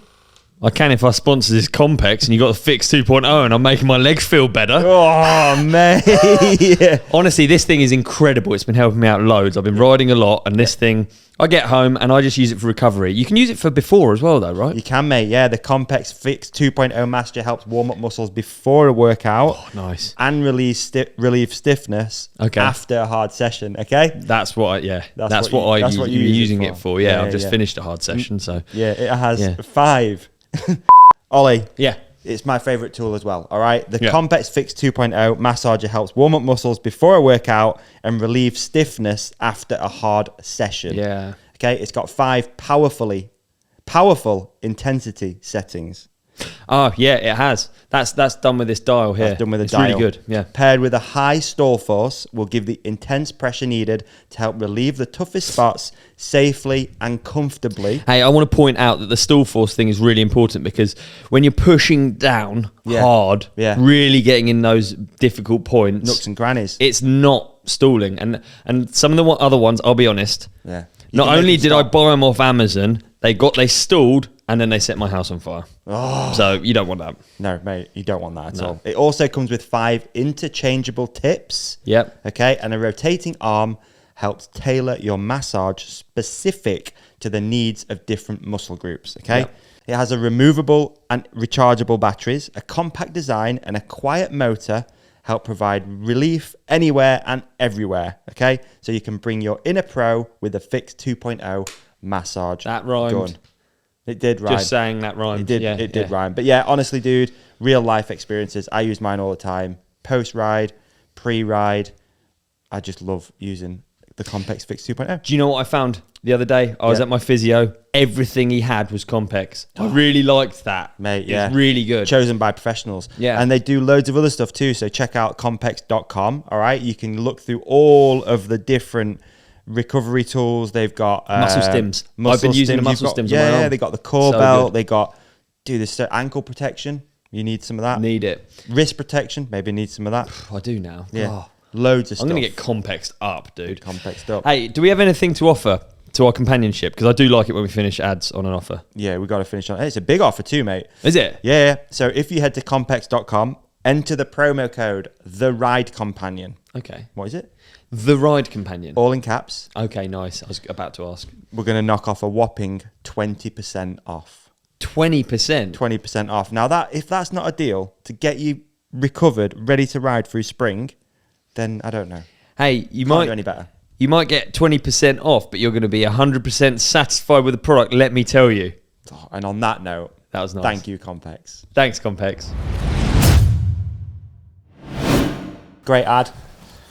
I can if I sponsor this COMPEX and you got the Fix 2.0 and I'm making my legs feel better. Oh, mate. Honestly, this thing is incredible. It's been helping me out loads. I've been riding a lot, and this thing, I get home and I just use it for recovery. You can use it for before as well, though, right? You can, mate. Yeah, the COMPEX Fix 2.0 Master helps warm up muscles before a workout. Oh, nice. And relieve stiffness after a hard session, okay? That's what you're using it for. Yeah, I've just finished a hard session, so. Yeah, it has 5. Ollie. Yeah. It's my favourite tool as well, all right? The COMPEX Fix 2.0 massager helps warm up muscles before a workout and relieve stiffness after a hard session. Yeah. Okay, it's got 5 powerful intensity settings. Oh, yeah, it has. That's done with this dial here. That's done with a it's dial. Really good, yeah. Paired with a high stall force will give the intense pressure needed to help relieve the toughest spots safely and comfortably. Hey, I want to point out that the stall force thing is really important because when you're pushing down hard, really getting in those difficult points, nooks and crannies, it's not stalling. And some of the other ones, I'll be honest, not only did I buy them off Amazon, they stalled and then they set my house on fire. Oh. So you don't want that. No, mate, you don't want that at all. It also comes with 5 interchangeable tips. Yep. Okay, and a rotating arm helps tailor your massage specific to the needs of different muscle groups. Okay. Yep. It has a removable and rechargeable batteries, a compact design, and a quiet motor help provide relief anywhere and everywhere. Okay, so you can bring your inner pro with the Fix 2.0 massage. That rhymed. Gun. It did rhyme. Just saying that rhymed. It did rhyme. But yeah, honestly, dude, real life experiences. I use mine all the time. Post-ride, pre-ride. I just love using the COMPEX Fix 2.0. Do you know what I found the other day? I was at my physio. Everything he had was COMPEX. I really liked that. Mate, It's really good. Chosen by professionals. Yeah. And they do loads of other stuff too. So check out compex.com. All right. You can look through all of the different recovery tools. They've got muscle stims. I've been using the muscle stims on my arm. Yeah, they got the core belt. They got this ankle protection. You need some of that. Need it. Wrist protection. Maybe need some of that. I do now. Yeah. Oh. Loads of stuff. I'm going to get COMPEXed up, dude. COMPEXed up. Hey, do we have anything to offer to our companionship? Because I do like it when we finish ads on an offer. Yeah, we got to finish on. Hey, it's a big offer too, mate. Is it? Yeah. So if you head to compex.com, enter the promo code The Ride Companion. Okay. What is it? The Ride Companion. All in caps. Okay, nice. I was about to ask. We're going to knock off a whopping 20% off. 20%? 20% off. Now, if that's not a deal to get you recovered, ready to ride through spring, then I don't know. Hey, you Can't might do any better. You might get 20% off, but you're going to be 100% satisfied with the product, let me tell you. Oh, and on that note, that was nice. Thank you, COMPEX. Thanks, COMPEX. Great ad.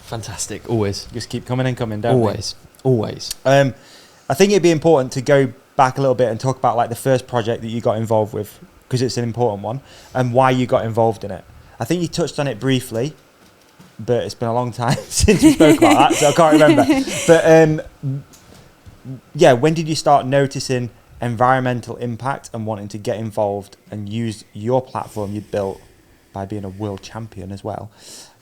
Fantastic. Always. Just keep coming and coming, don't Always. Always. I think it'd be important to go back a little bit and talk about like the first project that you got involved with, because it's an important one, and why you got involved in it. I think you touched on it briefly, but it's been a long time since we spoke about that, so I can't remember. But when did you start noticing environmental impact and wanting to get involved and use your platform you'd built by being a world champion as well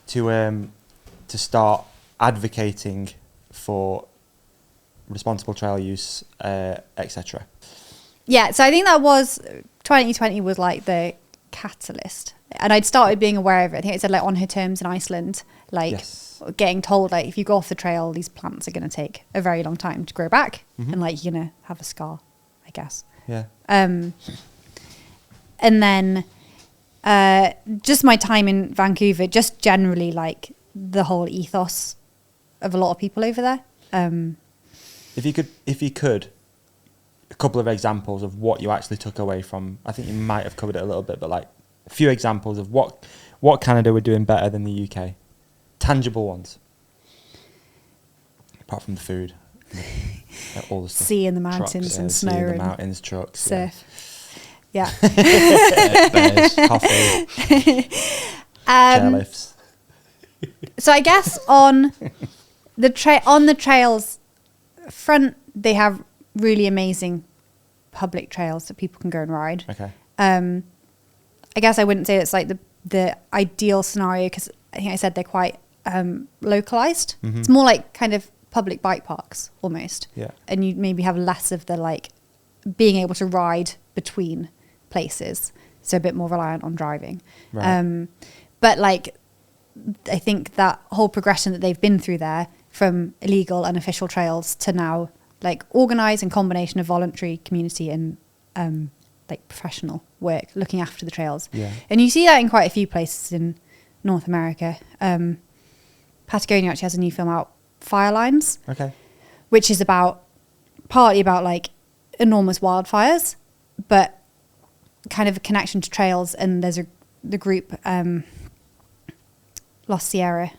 to start advocating for responsible trail use, etc.? Yeah, so I think that was 2020 was like the catalyst, and I'd started being aware of it. I think it said like on her terms in Iceland, like getting told like if you go off the trail, these plants are going to take a very long time to grow back, and like you're gonna have a scar, I guess. Yeah. And then just my time in Vancouver, just generally like the whole ethos of a lot of people over there. If you could, a couple of examples of what you actually took away from. I think you might have covered it a little bit, but like a few examples of what Canada were doing better than the UK. Tangible ones. Apart from the food. All the stuff. Sea in the mountains, trucks, and snow. Sea in the and mountains, trucks. Surf. Yeah. Bears, coffee. Chairlifts. So I guess on the trails front, they have really amazing public trails that people can go and ride. Okay. I guess I wouldn't say it's like the ideal scenario, because I think I said they're quite localized. Mm-hmm. It's more like kind of public bike parks almost. Yeah. And you maybe have less of the like being able to ride between places, so a bit more reliant on driving. Right. But like, I think that whole progression that they've been through there, from illegal and official trails to now like organized and combination of voluntary, community and like professional work looking after the trails. Yeah. And you see that in quite a few places in North America. Patagonia actually has a new film out, Fire Lines, Okay. which is partly about like enormous wildfires, but kind of a connection to trails. And there's the group Lost Sierra.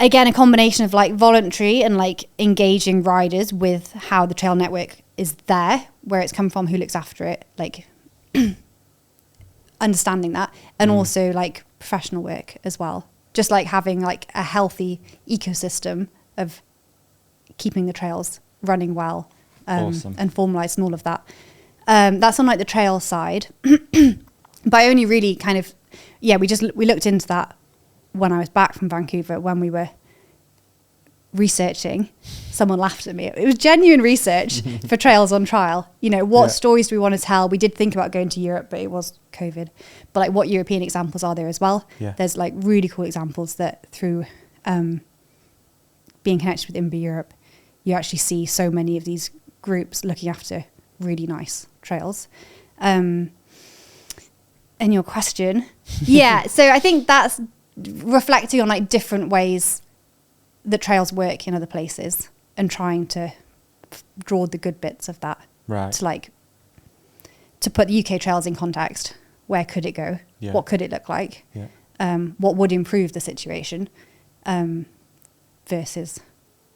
Again, a combination of like voluntary and like engaging riders with how the trail network is there, where it's come from, who looks after it, like understanding that, and also like professional work as well. Just like having like a healthy ecosystem of keeping the trails running well, Awesome. and formalized and all of that. That's on like the trail side. But I only really kind of, we looked into that when I was back from Vancouver, when we were researching. Someone laughed at me. It was genuine research for Trails on Trial. You know, what stories do we want to tell? We did think about going to Europe, but it was COVID. But like, what European examples are there as well? Yeah. There's like really cool examples that through being connected with IMBA Europe, you actually see so many of these groups looking after really nice trails. And your question, so I think that's reflecting on like different ways that trails work in other places and trying to draw the good bits of that, Right. to put the UK trails in context. Where could it go? Yeah. What could it look like? Yeah. What would improve the situation versus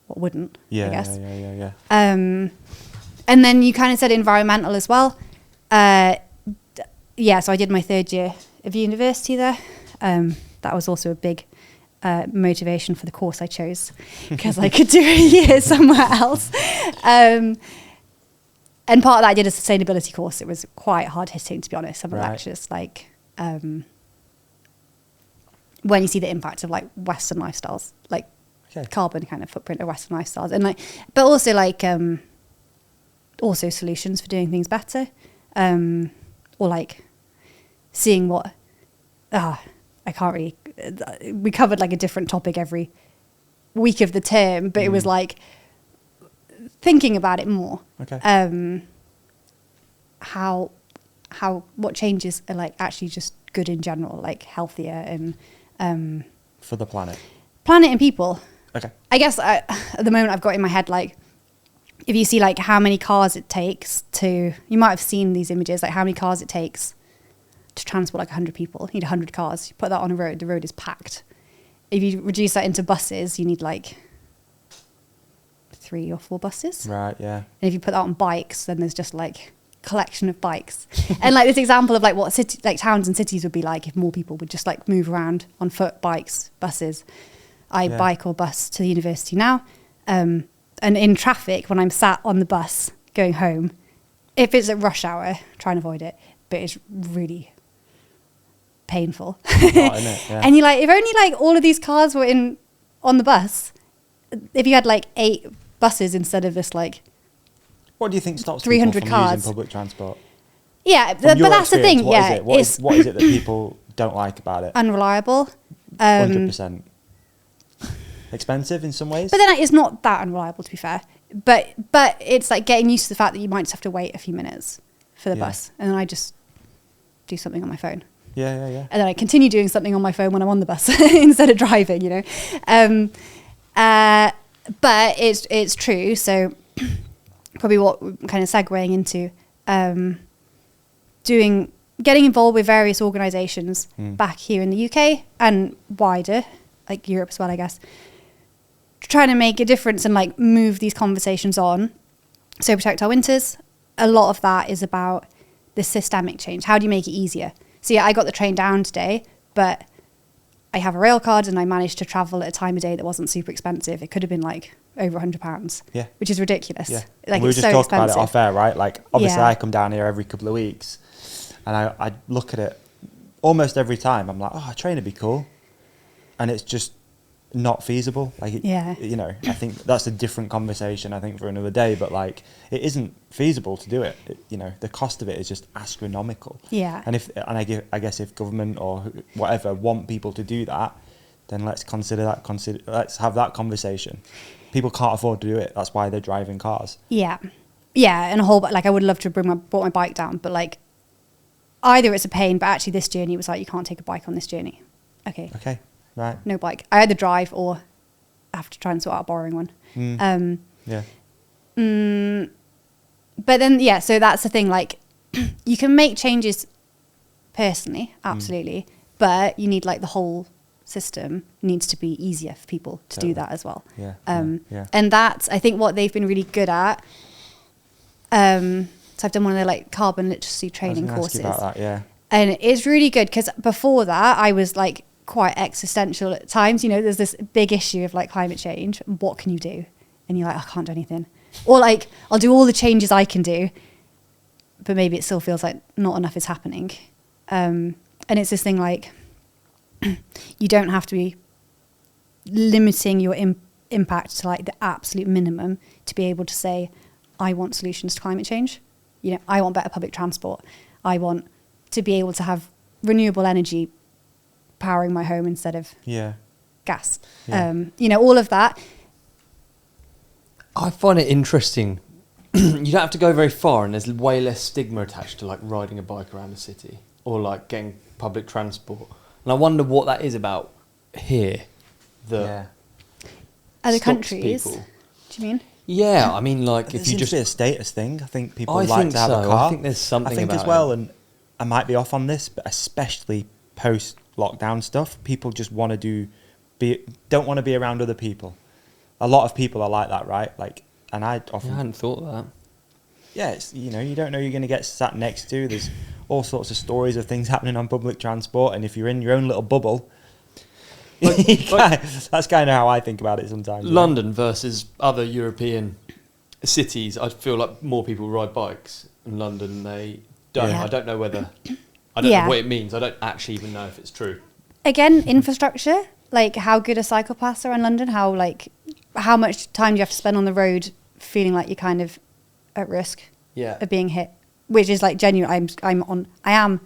what wouldn't, Yeah. I guess. Yeah. And then you kind of said environmental as well. So I did my third year of university there. That was also a big motivation for the course I chose, because I could do a year somewhere else. And part of that, I did a sustainability course. It was quite hard hitting, to be honest. Some of the lectures, like when you see the impact of like Western lifestyles, like carbon kind of footprint of Western lifestyles, and like, but also like also solutions for doing things better, or like seeing what I can't really, we covered like a different topic every week of the term, but it was like thinking about it more. Okay. What changes are like actually just good in general, like healthier and For the planet. and people. Okay. I guess at the moment I've got in my head, like, if you see like how many cars it takes to, you might have seen these images, like how many cars it takes to transport like 100 people. You need 100 cars. You put that on a road, the road is packed. If you reduce that into buses, you need like 3 or 4 buses. Right, yeah. And if you put that on bikes, then there's just like collection of bikes. And like this example of like what city, like towns and cities would be like if more people would just like move around on foot, bikes, buses. I bike or bus to the university now. And in traffic, when I'm sat on the bus going home, if it's at rush hour, try and avoid it, but it's really painful. Yeah. And you're like, if only like all of these cars were on the bus, if you had like 8 buses instead of this like What do you think stops 300 people from cars. using public transport? Yeah, From but your that's the thing. experience, what is It's it? What is it that people don't like about it? unreliable. 100%. Expensive in some ways? But then it's not that unreliable, to be fair. But it's like getting used to the fact that you might just have to wait a few minutes for the bus, and then I just do something on my phone. Yeah. And then I continue doing something on my phone when I'm on the bus instead of driving, you know. But it's true. So probably what we're kind of segueing into getting involved with various organisations back here in the UK and wider, like Europe as well, I guess, trying to make a difference and like move these conversations on. So Protect Our Winters, a lot of that is about the systemic change. How do you make it easier? So yeah, I got the train down today, but I have a rail card and I managed to travel at a time of day that wasn't super expensive. It could have been like over £100, Yeah. which is ridiculous. Yeah. Like, we were it's just so talking about expensive. it off air, right? Like, obviously, Yeah. I come down here every couple of weeks, and I look at it almost every time. I'm like, oh, a train would be cool, and it's just not feasible. Like, Yeah. you know, I think that's a different conversation. I think for another day, but like, it isn't feasible to do it. You know, the cost of it is just astronomical. Yeah. And I guess if government or whatever want people to do that, then let's consider that. Let's have that conversation. People can't afford to do it. That's why they're driving cars. Yeah. Yeah, and like, I would love to have brought my bike down, but like, either it's a pain, but actually this journey was like, you can't take a bike on this journey. Okay. Okay, right. No bike. I either drive or have to try and sort out borrowing one. Yeah. But then, yeah, so that's the thing, like, you can make changes personally, absolutely, but you need, like, the whole system needs to be easier for people to do that as well. Yeah. Yeah. And that's, I think, what they've been really good at. So I've done one of their, like, carbon literacy training I was courses. gonna ask you about that, yeah. And it's really good because before that, I was, like, quite existential at times. You know, there's this big issue of, like, climate change. What can you do? And you're like, I can't do anything. Or, like, I'll do all the changes I can do, but maybe it still feels like not enough is happening. And it's this thing, like, you don't have to be limiting your impact to, like, the absolute minimum to be able to say, I want solutions to climate change. You know, I want better public transport. I want to be able to have renewable energy powering my home instead of gas. Yeah. You know, all of that. I find it interesting. You don't have to go very far, and there's way less stigma attached to like riding a bike around the city or like getting public transport. And I wonder what that is about here. Other stops countries. people. Do you mean? Yeah, I mean, like It if you seems just to be a status thing. I think people I like think to have a so. car. I think there's something I think about as well, it. and I might be off on this, but especially post-lockdown stuff, people just want to don't want to be around other people. A lot of people are like that, right? Like, and I often, I hadn't thought of that. yeah, it's, you know, you don't know who you're going to get sat next to. There's all sorts of stories of things happening on public transport, and if you're in your own little bubble, that's kind of how I think about it sometimes. London versus other European cities, I feel like more people ride bikes. In London, they don't. Yeah. I don't know whether. I don't know what it means. I don't actually even know if it's true. Again, infrastructure, like how good are cyclepaths are in London? How much time do you have to spend on the road feeling like you're kind of at risk of being hit? Which is like genuine. I am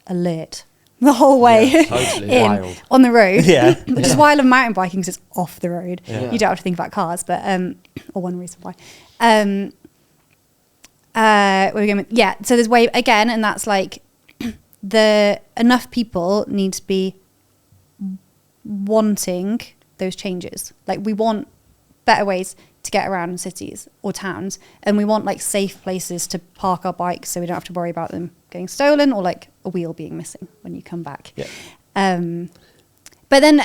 alert the whole way Totally. on the road. Yeah. Which is why I love mountain biking, because it's off the road. Yeah. You don't have to think about cars, but or one reason why. Where we going with, so there's way again, and that's like enough people need to be wanting those changes. Like, we want better ways to get around cities or towns, and we want like safe places to park our bikes so we don't have to worry about them getting stolen or like a wheel being missing when you come back. But then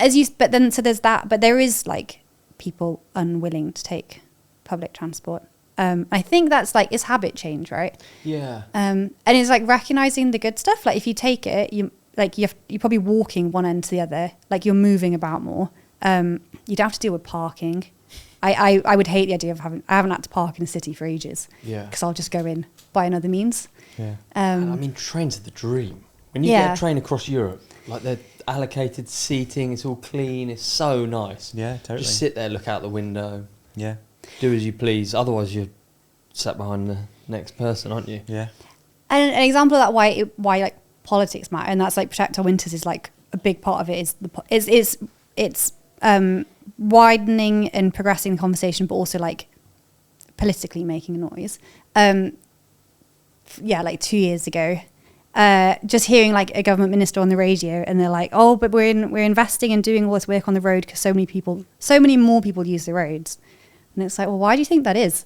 so there's that, but there is like people unwilling to take public transport. I think that's like, it's habit change, right? Yeah. And it's like recognizing the good stuff. Like, if you take it, you're probably walking one end to the other. Like, you're moving about more. You don't have to deal with parking. I would hate the idea of I haven't had to park in a city for ages. Yeah. Because I'll just go in by another means. Yeah. And I mean, trains are the dream. When you get a train across Europe, like they're allocated seating, it's all clean, it's so nice. Yeah, totally. Just sit there, look out the window. Yeah. Do as you please. Otherwise, you're sat behind the next person, aren't you? Yeah. And an example of that why like politics matter, and that's like protect our winters, is like a big part of it. It's widening and progressing the conversation, but also like politically making a noise. Like 2 years ago, just hearing like a government minister on the radio, and they're like, "Oh, but we're investing and doing all this work on the road because so many more people use the roads." And it's like, well, why do you think that is?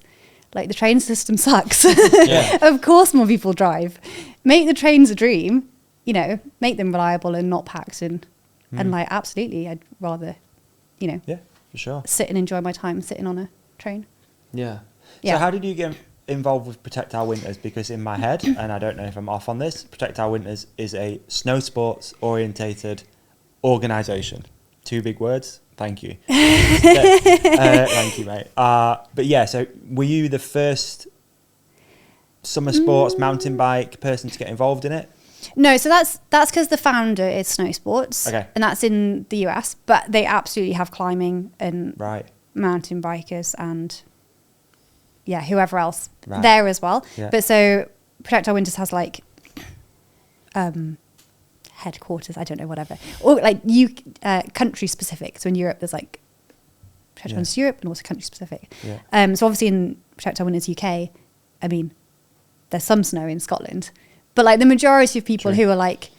Like, the train system sucks. Of course more people drive. Make the trains a dream, you know, make them reliable and not packed. And like, absolutely, I'd rather, you know, for sure, sit and enjoy my time sitting on a train. Yeah. So how did you get involved with Protect Our Winters? Because in my head, and I don't know if I'm off on this, Protect Our Winters is a snow sports orientated organisation. 2 big words, Thank you. Thank you, mate. But yeah, so were you the first summer sports mountain bike person to get involved in it? No, so that's because the founder is Snow Sports, Okay. and that's in the US. But they absolutely have climbing and Right. mountain bikers and whoever else Right. there as well. Yeah. But so Protect Our Winters has like headquarters, I don't know, whatever, or like country specific. So in Europe, there's like Protect Our Winters Europe and also country specific. Yeah. So obviously in Protect Our Winters UK, I mean, there's some snow in Scotland, but like the majority of people True. who are like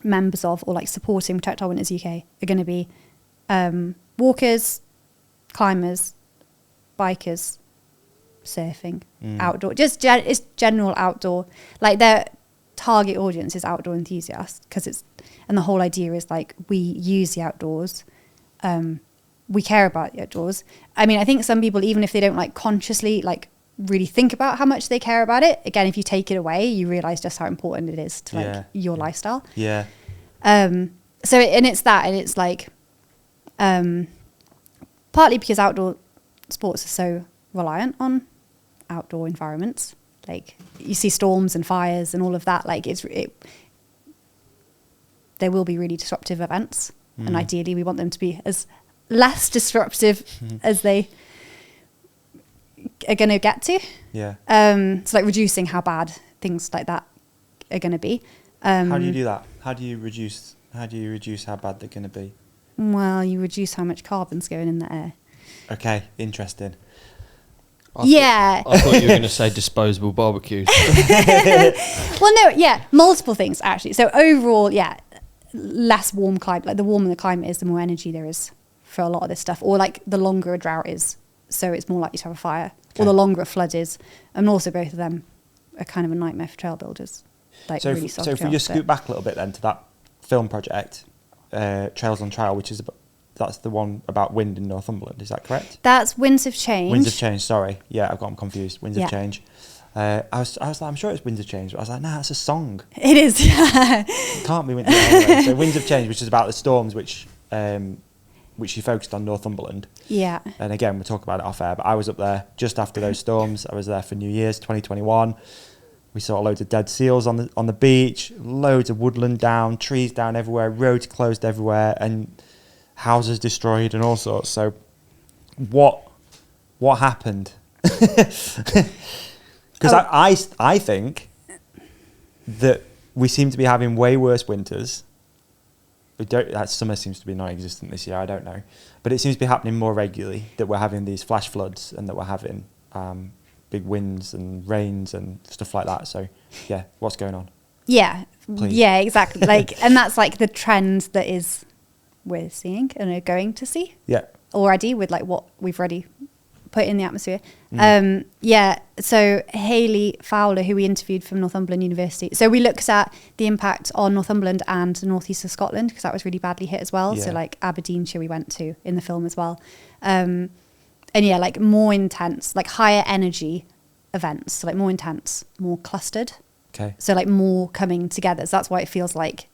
members of or like supporting Protect Our Winters UK are going to be walkers, climbers, bikers, surfing, outdoor, just it's general outdoor. Like their target audience is outdoor enthusiasts and the whole idea is like we use the outdoors, we care about the outdoors. I mean, I think some people, even if they don't like consciously like really think about how much they care about it, again, if you take it away, you realize just how important it is to like your lifestyle. Yeah. So and it's like partly because outdoor sports are so reliant on outdoor environments. Like you see storms and fires and all of that. Like there will be really disruptive events, and ideally we want them to be as less disruptive as they are going to get to. Yeah. So like reducing how bad things like that are going to be. How do you do that? How do you reduce how bad they're going to be? Well, you reduce how much carbon's going in the air. Okay, interesting. I thought you were going to say disposable barbecues. Well, no, multiple things actually. So overall, less warm climate. Like the warmer the climate is, the more energy there is for a lot of this stuff. Or like the longer a drought is, so it's more likely to have a fire. Okay. Or the longer a flood is, and also both of them are kind of a nightmare for trail builders. Like so really so if we just scoot back a little bit then to that film project, Trails on Trial, which is that's the one about wind in Northumberland, is that correct? That's Winds of Change. Winds of Change, sorry. Yeah, I've got them confused. Winds of Change. I was like, I'm sure it's Winds of Change, but I was like, nah, it's a song. It is. It can't be Winds. Anyway. So Winds of Change, which is about the storms which you focused on Northumberland. Yeah. And again, we'll talk about it off air, but I was up there just after those storms. I was there for New Year's 2021. We saw loads of dead seals on the beach, loads of woodland down, trees down everywhere, roads closed everywhere, and houses destroyed and all sorts. So what happened? Because I think that we seem to be having way worse winters. That summer seems to be non-existent this year, I don't know. But it seems to be happening more regularly, that we're having these flash floods and that we're having big winds and rains and stuff like that. So, yeah, what's going on? Yeah, Please. Yeah, exactly. Like, and that's like the trend that we're seeing and are going to see. Yeah. Already with like what we've already put in the atmosphere. So Hayley Fowler, who we interviewed from Northumberland University. So we looked at the impact on Northumberland and the northeast of Scotland, because that was really badly hit as well. Yeah. So like Aberdeenshire we went to in the film as well. And like more intense, like higher energy events. So like more intense, more clustered. Okay. So like more coming together. So that's why it feels like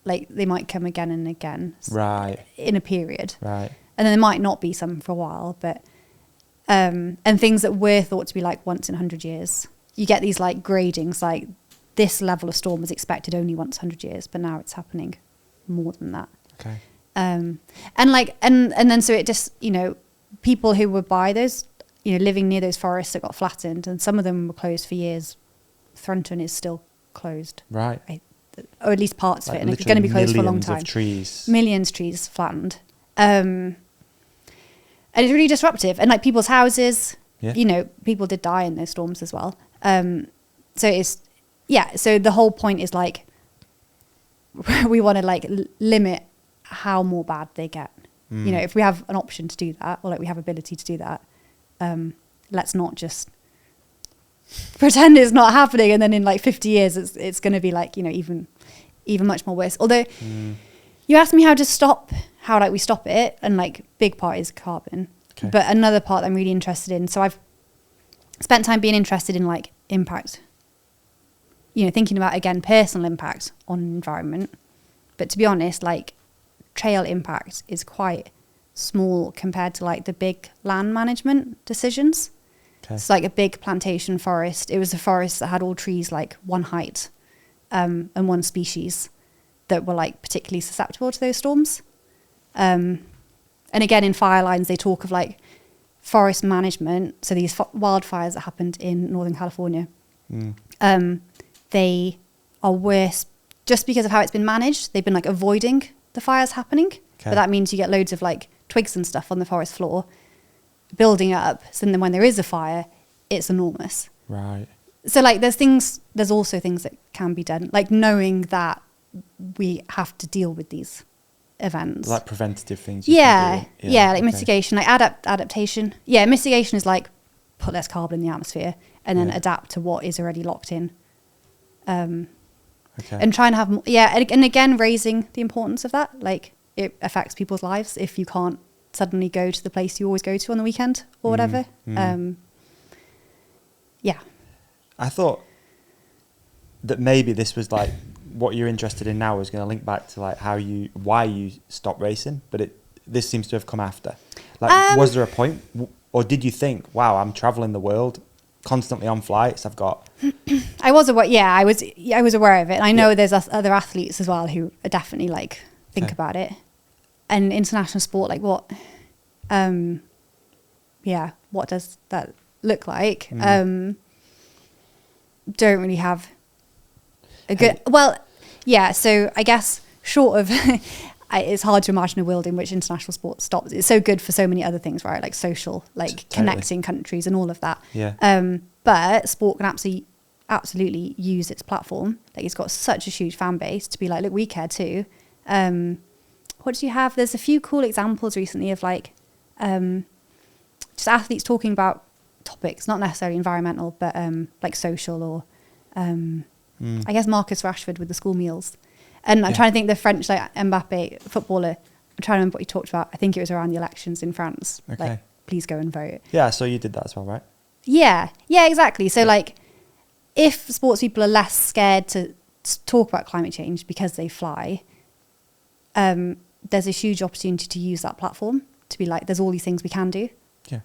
they might come again and again. Right. In a period. Right. And then there might not be some for a while, but and things that were thought to be like once in 100 years. You get these like gradings, like this level of storm was expected only once 100 years, but now it's happening more than that. Okay. And like and then so it just, people who were by those, living near those forests that got flattened, and some of them were closed for years. Thrunton is still closed. Right. Or at least parts Like of it, and it's going to be closed for a long time. Millions of trees. Millions of trees flattened. And it's really disruptive. And like people's houses, people did die in those storms as well. So so the whole point is like, we want to like limit how more bad they get. If we have an option to do that, or like we have ability to do that, let's not just pretend it's not happening. And then in like 50 years, it's going to be like, even much more worse. Although you asked me how we stop it, and like big part is carbon. Okay. But another part I'm really interested in, so I've spent time being interested in like impact, thinking about, again, personal impact on environment. But to be honest, like trail impact is quite small compared to like the big land management decisions. Okay. It's like a big plantation forest. It was a forest that had all trees like one height, and one species that were like particularly susceptible to those storms. And again, in fire lines, they talk of like forest management. So these wildfires that happened in Northern California, they are worse just because of how it's been managed. They've been like avoiding the fires happening. Okay. But that means you get loads of like twigs and stuff on the forest floor building up. So then when there is a fire, it's enormous. Right. So like there's also things that can be done, like knowing that we have to deal with these events. Like preventative things. Yeah, like okay. mitigation, like adaptation. Yeah, mitigation is like put less carbon in the atmosphere and then adapt to what is already locked in. And try and have, and again, raising the importance of that. Like it affects people's lives if you can't suddenly go to the place you always go to on the weekend or whatever. I thought that maybe this was like what you're interested in now was going to link back to like why you stopped racing, but this seems to have come after. Like, was there a point, or did you think, wow, I'm traveling the world, constantly on flights, I've got... I was aware. Yeah, I was aware of it. And I know there's other athletes as well who are definitely like think about it. And international sport, like what does that look like? Don't really have a good. So I guess short of, it's hard to imagine a world in which international sport stops. It's so good for so many other things, right? Like social, like connecting countries and all of that. Yeah. But sport can absolutely use its platform. Like it's got such a huge fan base to be like, look, we care too. What do you have? There's a few cool examples recently of like just athletes talking about topics, not necessarily environmental, but like social or I guess Marcus Rashford with the school meals. And I'm trying to think the French like Mbappe footballer. I'm trying to remember what he talked about. I think it was around the elections in France. Okay. Like, please go and vote. Yeah, so you did that as well, right? Yeah, exactly. So like if sports people are less scared to talk about climate change because they fly, there's a huge opportunity to use that platform to be like, there's all these things we can do. Yeah.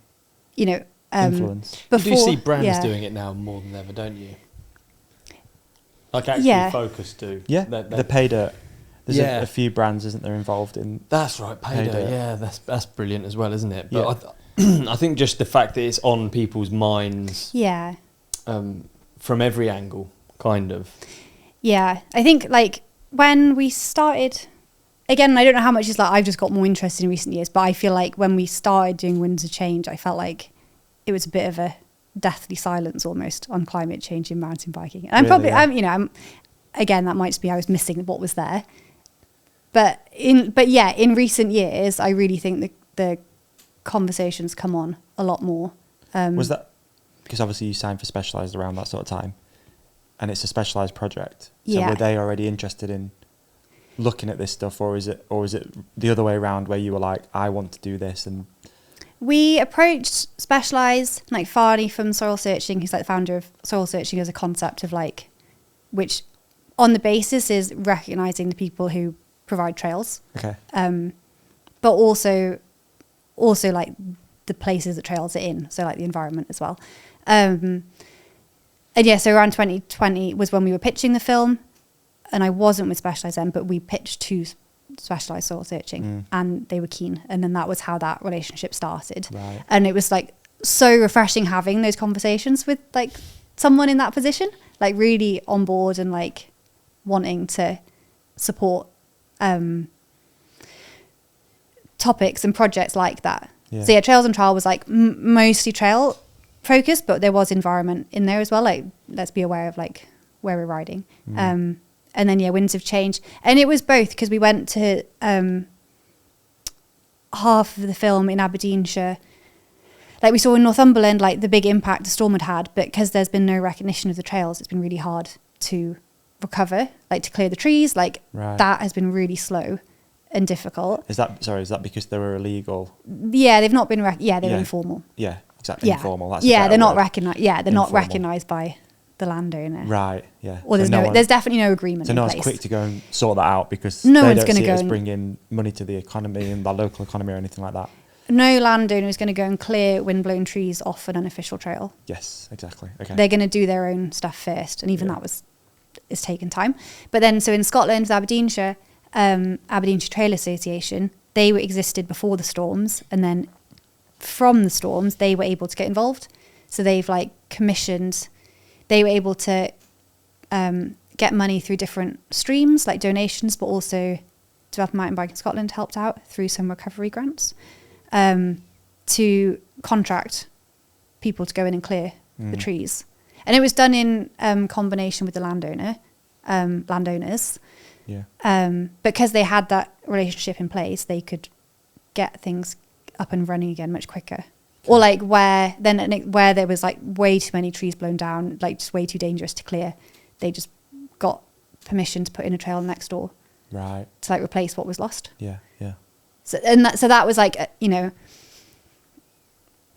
You know, influence. You do see brands doing it now more than ever, don't you? Like actually focus to. Yeah, the pay dirt. There's a few brands, isn't there, involved in... That's right, pay dirt. Yeah, that's brilliant as well, isn't it? But I think just the fact that it's on people's minds... Yeah. From every angle, kind of. Yeah, I think like when we started... Again, I don't know how much it's like I've just got more interested in recent years, but I feel like when we started doing Winds of Change, I felt like it was a bit of a deathly silence almost on climate change in mountain biking. And again, that might just be I was missing what was there. But in recent years, I really think the conversations come on a lot more. Was that because obviously you signed for Specialised around that sort of time, and it's a Specialised project? So were they already interested in looking at this stuff, or is it the other way around where you were like, I want to do this? And we approached Specialised, like Farney from Soil Searching, who's like the founder of Soil Searching as a concept of like, which on the basis is recognising the people who provide trails. Okay. But also like the places that trails are in, so like the environment as well. And so around 2020 was when we were pitching the film, and I wasn't with Specialised then, but we pitched to Specialised Soil Searching, and they were keen, and then that was how that relationship started. Right. And it was like so refreshing having those conversations with like someone in that position, like really on board and like wanting to support topics and projects like that. Yeah. So Trails and Trial was like mostly trail focused, but there was environment in there as well. Like, let's be aware of like where we're riding. And then Winds of Change, and it was both because we went to half of the film in Aberdeenshire. Like we saw in Northumberland, like the big impact the storm had, but because there's been no recognition of the trails, it's been really hard to recover, like to clear the trees. Like that has been really slow and difficult. Is that because they were illegal? Yeah, they've not been. They're informal. Yeah, exactly. Yeah. Informal. That's they're not recognized. Yeah, they're informal. Not recognised by the landowner. Right. Yeah. Or there's there's definitely no agreement So in no place. one's quick to go and sort that out because No they one's don't gonna see it go as and- bringing money to the economy and the local economy or anything like that. No landowner is going to go and clear windblown trees off an unofficial trail. Yes, exactly. Okay. They're going to do their own stuff first, and even Yeah. that is taking time. But then, so in Scotland, with Aberdeenshire Trail Association, they existed before the storms, and then from the storms, they were able to get involved. So they've like commissioned. They were able to get money through different streams, like donations, but also Developing Mountain Bike in Scotland helped out through some recovery grants to contract people to go in and clear the trees. And it was done in combination with the landowners. Yeah. Because they had that relationship in place, they could get things up and running again much quicker. Or like where there was like way too many trees blown down, like just way too dangerous to clear, they just got permission to put in a trail next door. Right. To like replace what was lost. Yeah. Yeah. So that was like,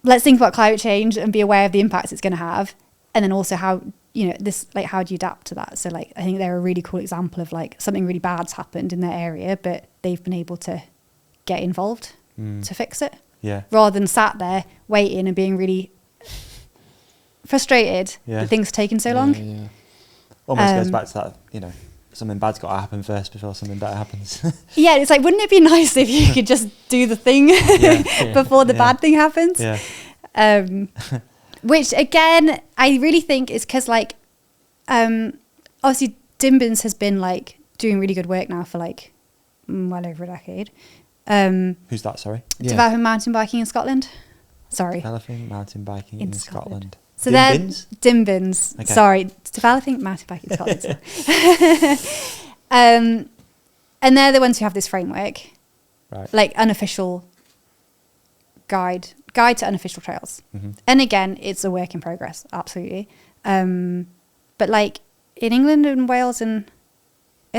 let's think about climate change and be aware of the impacts it's going to have, and then also how how do you adapt to that? So like I think they're a really cool example of like something really bad's happened in their area, but they've been able to get involved to fix it. Yeah. Rather than sat there waiting and being really frustrated that things are taking so long. Yeah. Almost goes back to that, something bad's got to happen first before something better happens. Yeah, it's like, wouldn't it be nice if you could just do the thing before the bad thing happens? Yeah. Which again, I really think is because like, obviously Dimbins has been like doing really good work now for like well over a decade. Who's that, sorry? Developing mountain biking in Scotland. Sorry. Developing mountain biking in Scotland. So Dimbins? they're Dimbins. Okay. Sorry, Developing mountain biking in Scotland. And they're the ones who have this framework, Right. like unofficial guide to unofficial trails. Mm-hmm. And again, it's a work in progress, absolutely. But like in England and Wales and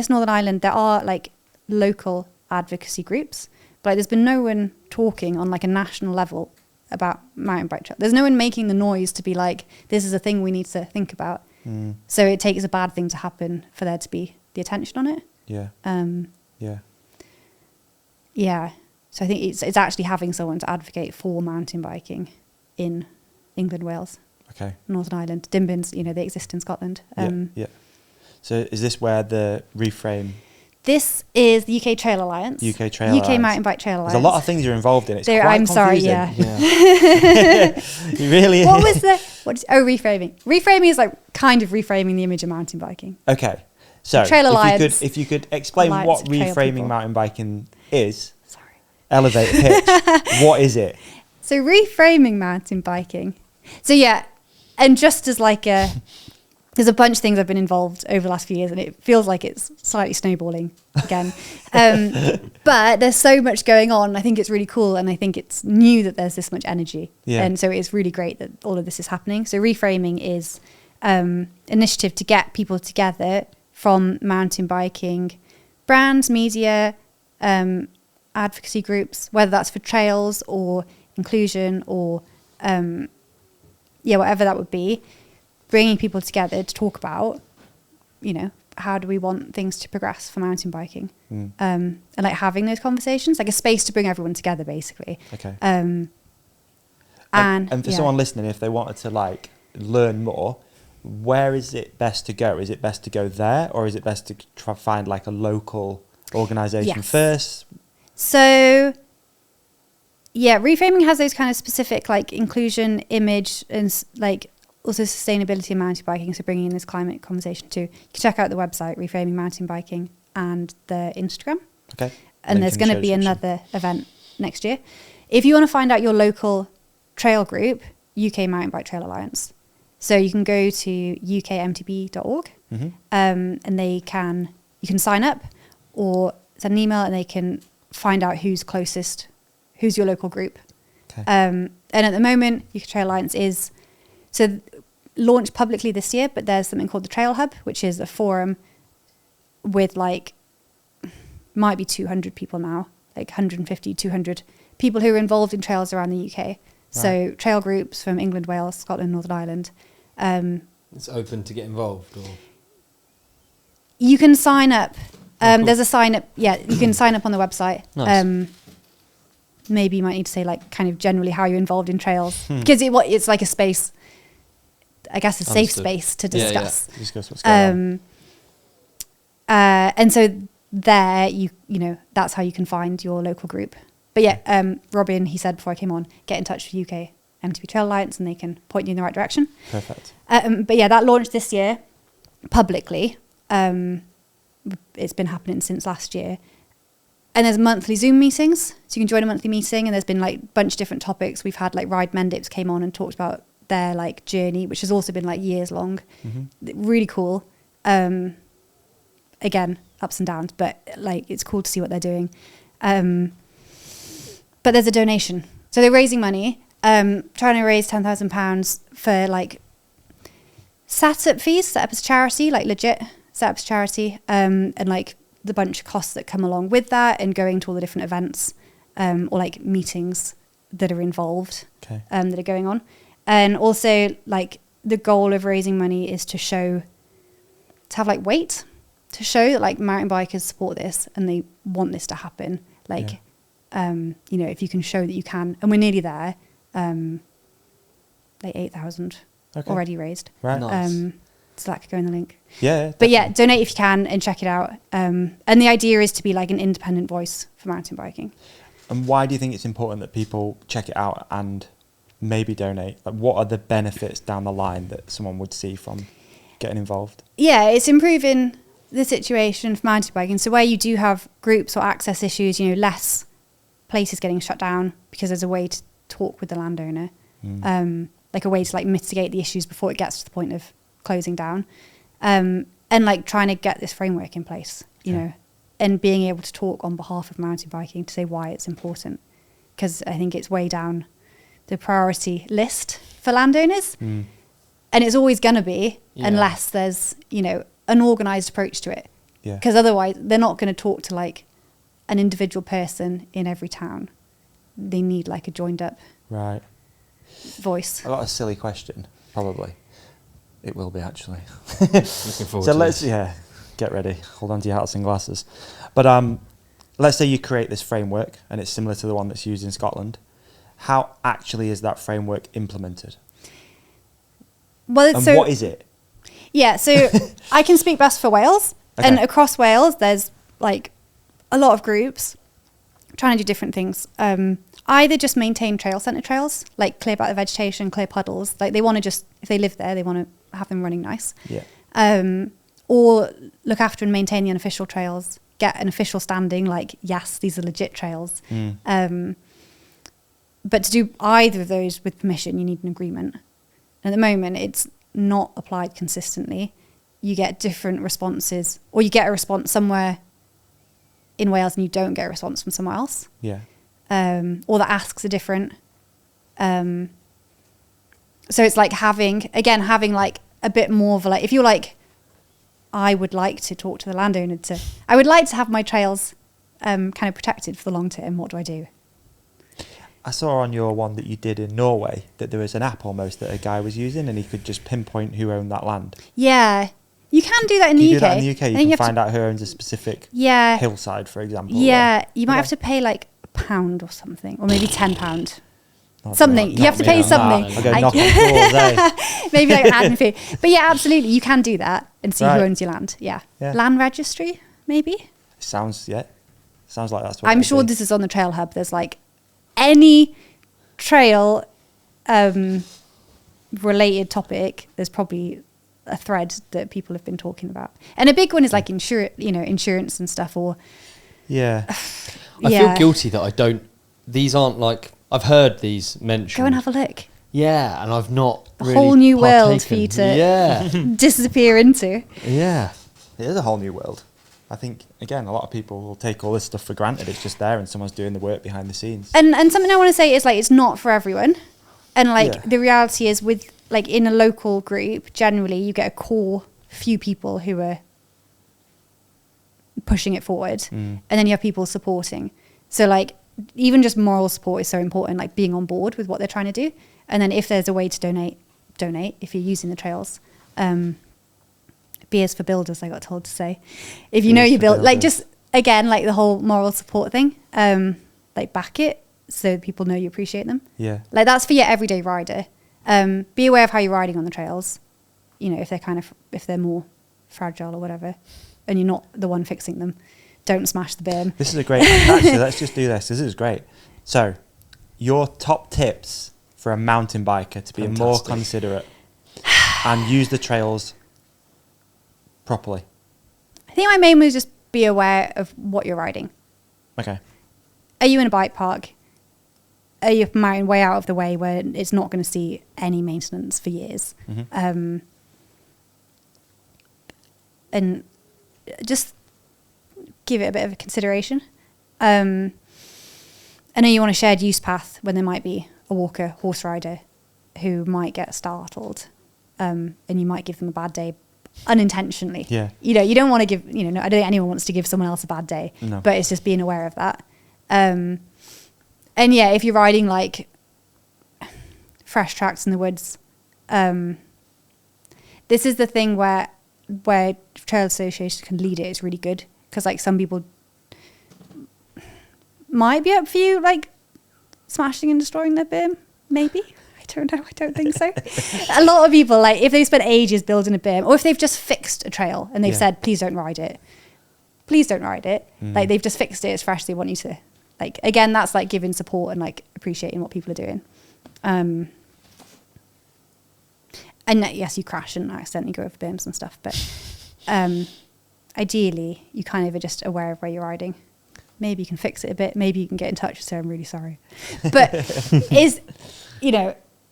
Northern Ireland, there are like local advocacy groups, but like, there's been no one talking on like a national level about mountain bike trail. There's no one making the noise to be like, this is a thing we need to think about. So it takes a bad thing to happen for there to be the attention on it. Yeah. Yeah. Yeah. So I think it's actually having someone to advocate for mountain biking in England, Wales, Okay. Northern Ireland. Dimbins, they exist in Scotland. Yeah. So is this where the Reframe This is the UK Trail Alliance. UK Trail Alliance. Mountain Bike Trail Alliance. There's a lot of things you're involved in. It's quite I'm sorry, confusing. yeah. It really What is. was reframing? Reframing is like kind of reframing the image of mountain biking. Okay. So Trail Alliance. if you could explain Alliance what of trail reframing people. mountain biking is, Sorry. elevator pitch. What is it? So reframing mountain biking. So yeah, and just as like there's a bunch of things I've been involved over the last few years, and it feels like it's slightly snowballing again. But there's so much going on. I think it's really cool, and I think it's new that there's this much energy. Yeah. And so it's really great that all of this is happening. So reframing is initiative to get people together from mountain biking brands, media, advocacy groups, whether that's for trails or inclusion or whatever that would be, bringing people together to talk about, how do we want things to progress for mountain biking, and like having those conversations, like a space to bring everyone together, basically. Okay. And for someone listening, if they wanted to like learn more, where is it best to go? Is it best to go there, or is it best to try find like a local organisation Yes. first? So, yeah, reframing has those kind of specific like inclusion, image, and like also sustainability and mountain biking. So bringing in this climate conversation too. You can check out the website Reframing Mountain Biking and the Instagram. Okay. And Link there's in going the to be show description. another event next year. If you want to find out your local trail group, UK Mountain Bike Trail Alliance. So you can go to ukmtb.org Mhm. and you can sign up or send an email, and they can find out who's closest, who's your local group. Okay. And at the moment, UK Trail Alliance is launched publicly this year, but there's something called the Trail Hub, which is a forum with might be 200 people now, like 150, 200 people who are involved in trails around the UK. So trail groups from England, Wales, Scotland, Northern Ireland, It's open to get involved, or You can sign up. Cool. There's a sign up. Yeah, you can sign up on the website. Nice. Maybe you might need to say like kind of generally how you're involved in trails because it's like a space. I guess a safe Understood. space to Yeah, yeah. discuss. Discuss what's going on. And so there, you know, that's how you can find your local group. But yeah, Robin, he said before I came on, get in touch with UK MTB Trail Alliance and they can point you in the right direction. Perfect. But yeah, that launched this year publicly. It's been happening since last year. And there's monthly Zoom meetings. So you can join a monthly meeting and there's been like a bunch of different topics. We've had like Ride Mendips came on and talked about their like journey, which has also been like years long. Really cool. Again, ups and downs, but like it's cool to see what they're doing. But there's a donation. So they're raising money, trying to raise £10,000 for like set up as a charity, like legit set up as a charity, and like the bunch of costs that come along with that and going to all the different events or like meetings that are involved that are going on. And also like the goal of raising money is to have like weight to show that like mountain bikers support this and they want this to happen. Like, you know, if you can show that you can, and we're nearly there, like 8,000 already raised. Right. Nice. So that could go in the link. Yeah. But yeah, donate if you can and check it out. And the idea is to be like an independent voice for mountain biking. And why do you think it's important that people check it out and maybe donate? Like, what are the benefits down the line that someone would see from getting involved? Yeah, it's improving the situation for mountain biking. So where you do have groups or access issues, you know, less places getting shut down because there's a way to talk with the landowner, like a way to like mitigate the issues before it gets to the point of closing down, and like trying to get this framework in place, you know, and being able to talk on behalf of mountain biking to say why it's important, because I think it's way down the priority list for landowners, and it's always going to be unless there's, you know, an organised approach to it, because otherwise they're not going to talk to like an individual person in every town. They need like a joined up voice. I got a silly question, probably. It will be actually. Looking forward So to let's this. get ready. Hold on to your hats and glasses. But let's say you create this framework and it's similar to the one that's used in Scotland. How actually is that framework implemented? Well, And what is it? Yeah, so I can speak best for Wales. And across Wales, there's like a lot of groups trying to do different things. Either just maintain trail centre trails, like clear back the vegetation, clear puddles. Like they want to just, if they live there, they want to have them running nice. Yeah. Or look after and maintain the unofficial trails, get an official standing, like, yes, these are legit trails. But to do either of those with permission, you need an agreement. At the moment, it's not applied consistently. You get different responses, or you get a response somewhere in Wales and you don't get a response from somewhere else. Yeah. Or the asks are different. So it's like having like a bit more of a, like, if you're like, I would like to talk to the landowner I would like to have my trails kind of protected for the long term. What do I do? I saw on your one that you did in Norway that there was an app almost that a guy was using and he could just pinpoint who owned that land. Yeah. You can do that in the UK. Do that in the UK? You can find out who owns a specific hillside, for example. Yeah. You might have to pay like £1 or something, or maybe £10. Something. You have to pay something. I'll go knock on doors, eh? Maybe like an admin fee. But yeah, absolutely. You can do that and see who owns your land. Yeah. Land registry, maybe? Sounds like that's what I'm sure this is on the Trail Hub. There's like any trail related topic, there's probably a thread that people have been talking about. And a big one is like insurance and stuff, or I feel guilty that I don't, these aren't like, I've heard these mentioned. Go and have a look. Yeah, and I've not really whole new partaken. world for you to disappear into. Yeah. It is a whole new world. I think, again, a lot of people will take all this stuff for granted. It's just there and someone's doing the work behind the scenes. And something I want to say is like, it's not for everyone. And like the reality is with like in a local group, generally you get a core few people who are pushing it forward. And then you have people supporting. So like even just moral support is so important, like being on board with what they're trying to do. And then if there's a way to donate if you're using the trails. Beers for builders, I got told to say. If you know you build, like, just again, like the whole moral support thing, like back it so people know you appreciate them. Yeah. Like that's for your everyday rider. Be aware of how you're riding on the trails. You know, if they're more fragile or whatever, and you're not the one fixing them, don't smash the berm. This is a great, actually, let's just do this. This is great. So, your top tips for a mountain biker to be more considerate and use the trails properly. I think my main was just be aware of what you're riding. Okay. Are you in a bike park? Are you mountain way out of the way where it's not going to see any maintenance for years? Mm-hmm. And just give it a bit of a consideration. I know you want a shared use path when there might be a walker, horse rider who might get startled, and you might give them a bad day unintentionally. Yeah. You know, you don't want to give, I don't think anyone wants to give someone else a bad day, No. but it's just being aware of that. And yeah, if you're riding like fresh tracks in the woods, this is the thing where trail associations can lead it. It's really good because like some people might be up for you like smashing and destroying their berm, maybe. I don't know. I don't think so. A lot of people, like if they've spent ages building a berm or if they've just fixed a trail and they've said, please don't ride it. Please don't ride it. Like they've just fixed it. It's fresh. They want you to like, again, that's like giving support and like appreciating what people are doing. And yes, you crash and accidentally go over berms and stuff, but ideally you kind of are just aware of where you're riding. Maybe you can fix it a bit. Maybe you can get in touch and say, I'm really sorry. But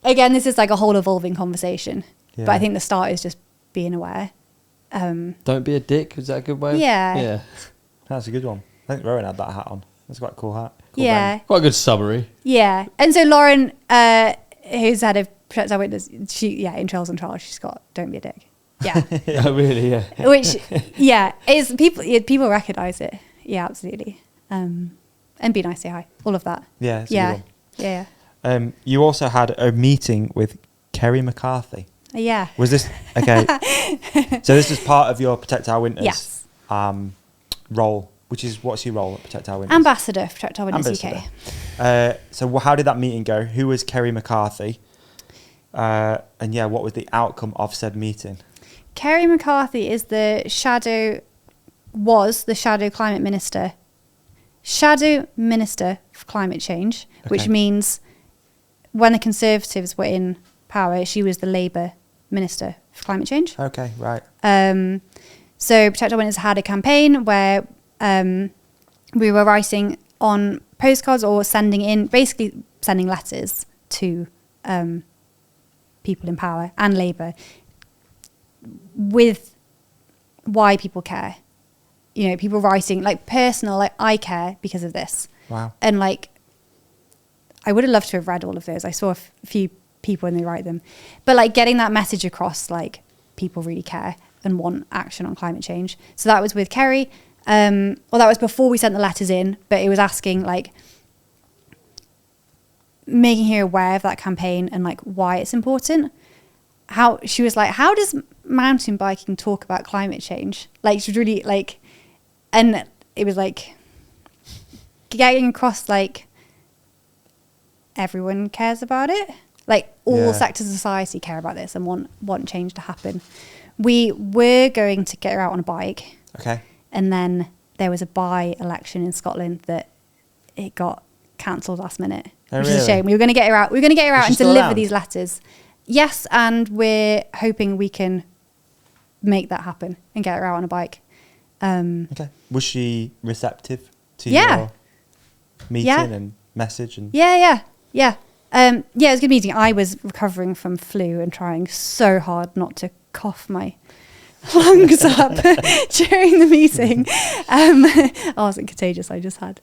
again, this is like a whole evolving conversation. Yeah. But I think the start is just being aware. Don't be a dick. Is that a good way? Yeah. That's a good one. I think Rowan had that hat on. That's quite a cool hat. Cool yeah. brand. Quite a good summary. Yeah. And so Lauren, who's had a Protect Our Winters, in Trails and Trials, she's got Don't Be a Dick. Yeah. Oh, really? Yeah. Which, is people recognise it. Yeah, absolutely. And be nice, say hi. All of that. Yeah. It's Yeah. a good one. Yeah. You also had a meeting with Kerry McCarthy. Yeah. Was this okay? So this is part of your Protect Our Winters Yes. role, what's your role at Protect Our Winters? Ambassador for Protect Our Winters UK. So how did that meeting go? Who was Kerry McCarthy? And what was the outcome of said meeting? Kerry McCarthy is the shadow climate minister. Shadow Minister for Climate Change, which means when the Conservatives were in power, she was the Labour Minister for Climate Change. Okay, right. So Protect Our Winters had a campaign where we were writing on postcards or sending letters to people in power and Labour with why people care. People writing like personal, like I care because of this. Wow. And like, I would have loved to have read all of those. I saw a few people when they write them, but like getting that message across, like people really care and want action on climate change. So that was with Kerry. That was before we sent the letters in, but it was asking like, making her aware of that campaign and like why it's important. She was like, how does mountain biking talk about climate change? Like she was really like, and it was like getting across like everyone cares about it. Like all sectors of society care about this and want change to happen. We were going to get her out on a bike. Okay. And then there was a by-election in Scotland that it got cancelled last minute, which is a shame. We were going to get her out. We were going to get her out and deliver these letters. Yes, and we're hoping we can make that happen and get her out on a bike. Okay. Was she receptive to your meeting and message? And Yeah. It was a good meeting. I was recovering from flu and trying so hard not to cough my lungs up during the meeting. I wasn't contagious. I just had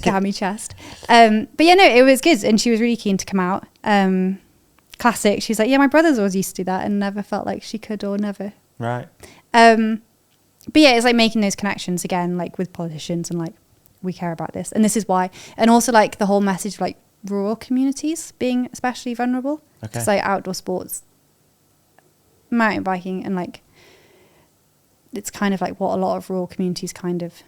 gammy chest. But it was good. And she was really keen to come out. Classic. She's like, my brothers always used to do that and never felt like she could or never. Right. But it's like making those connections again, like with politicians and like, we care about this. And this is why. And also like the whole message of like rural communities being especially vulnerable. Okay. Because like outdoor sports mountain biking and like it's kind of like what a lot of rural communities kind of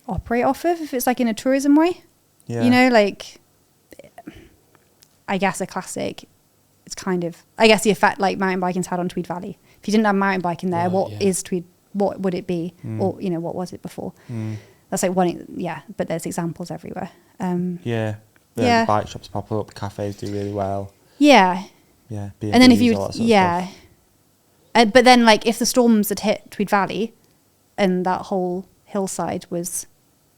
operate off of, if it's like in a tourism way. Yeah. You know, like I guess a classic, it's kind of, I guess the effect like mountain biking's had on Tweed Valley. If you didn't have mountain biking there, what is Tweed, what would it be? Or, you know, what was it before? That's like one, but there's examples everywhere. The bike shops pop up, cafes do really well. Yeah. Yeah. And then if you, all that sort of stuff. but then like if the storms had hit Tweed Valley and that whole hillside was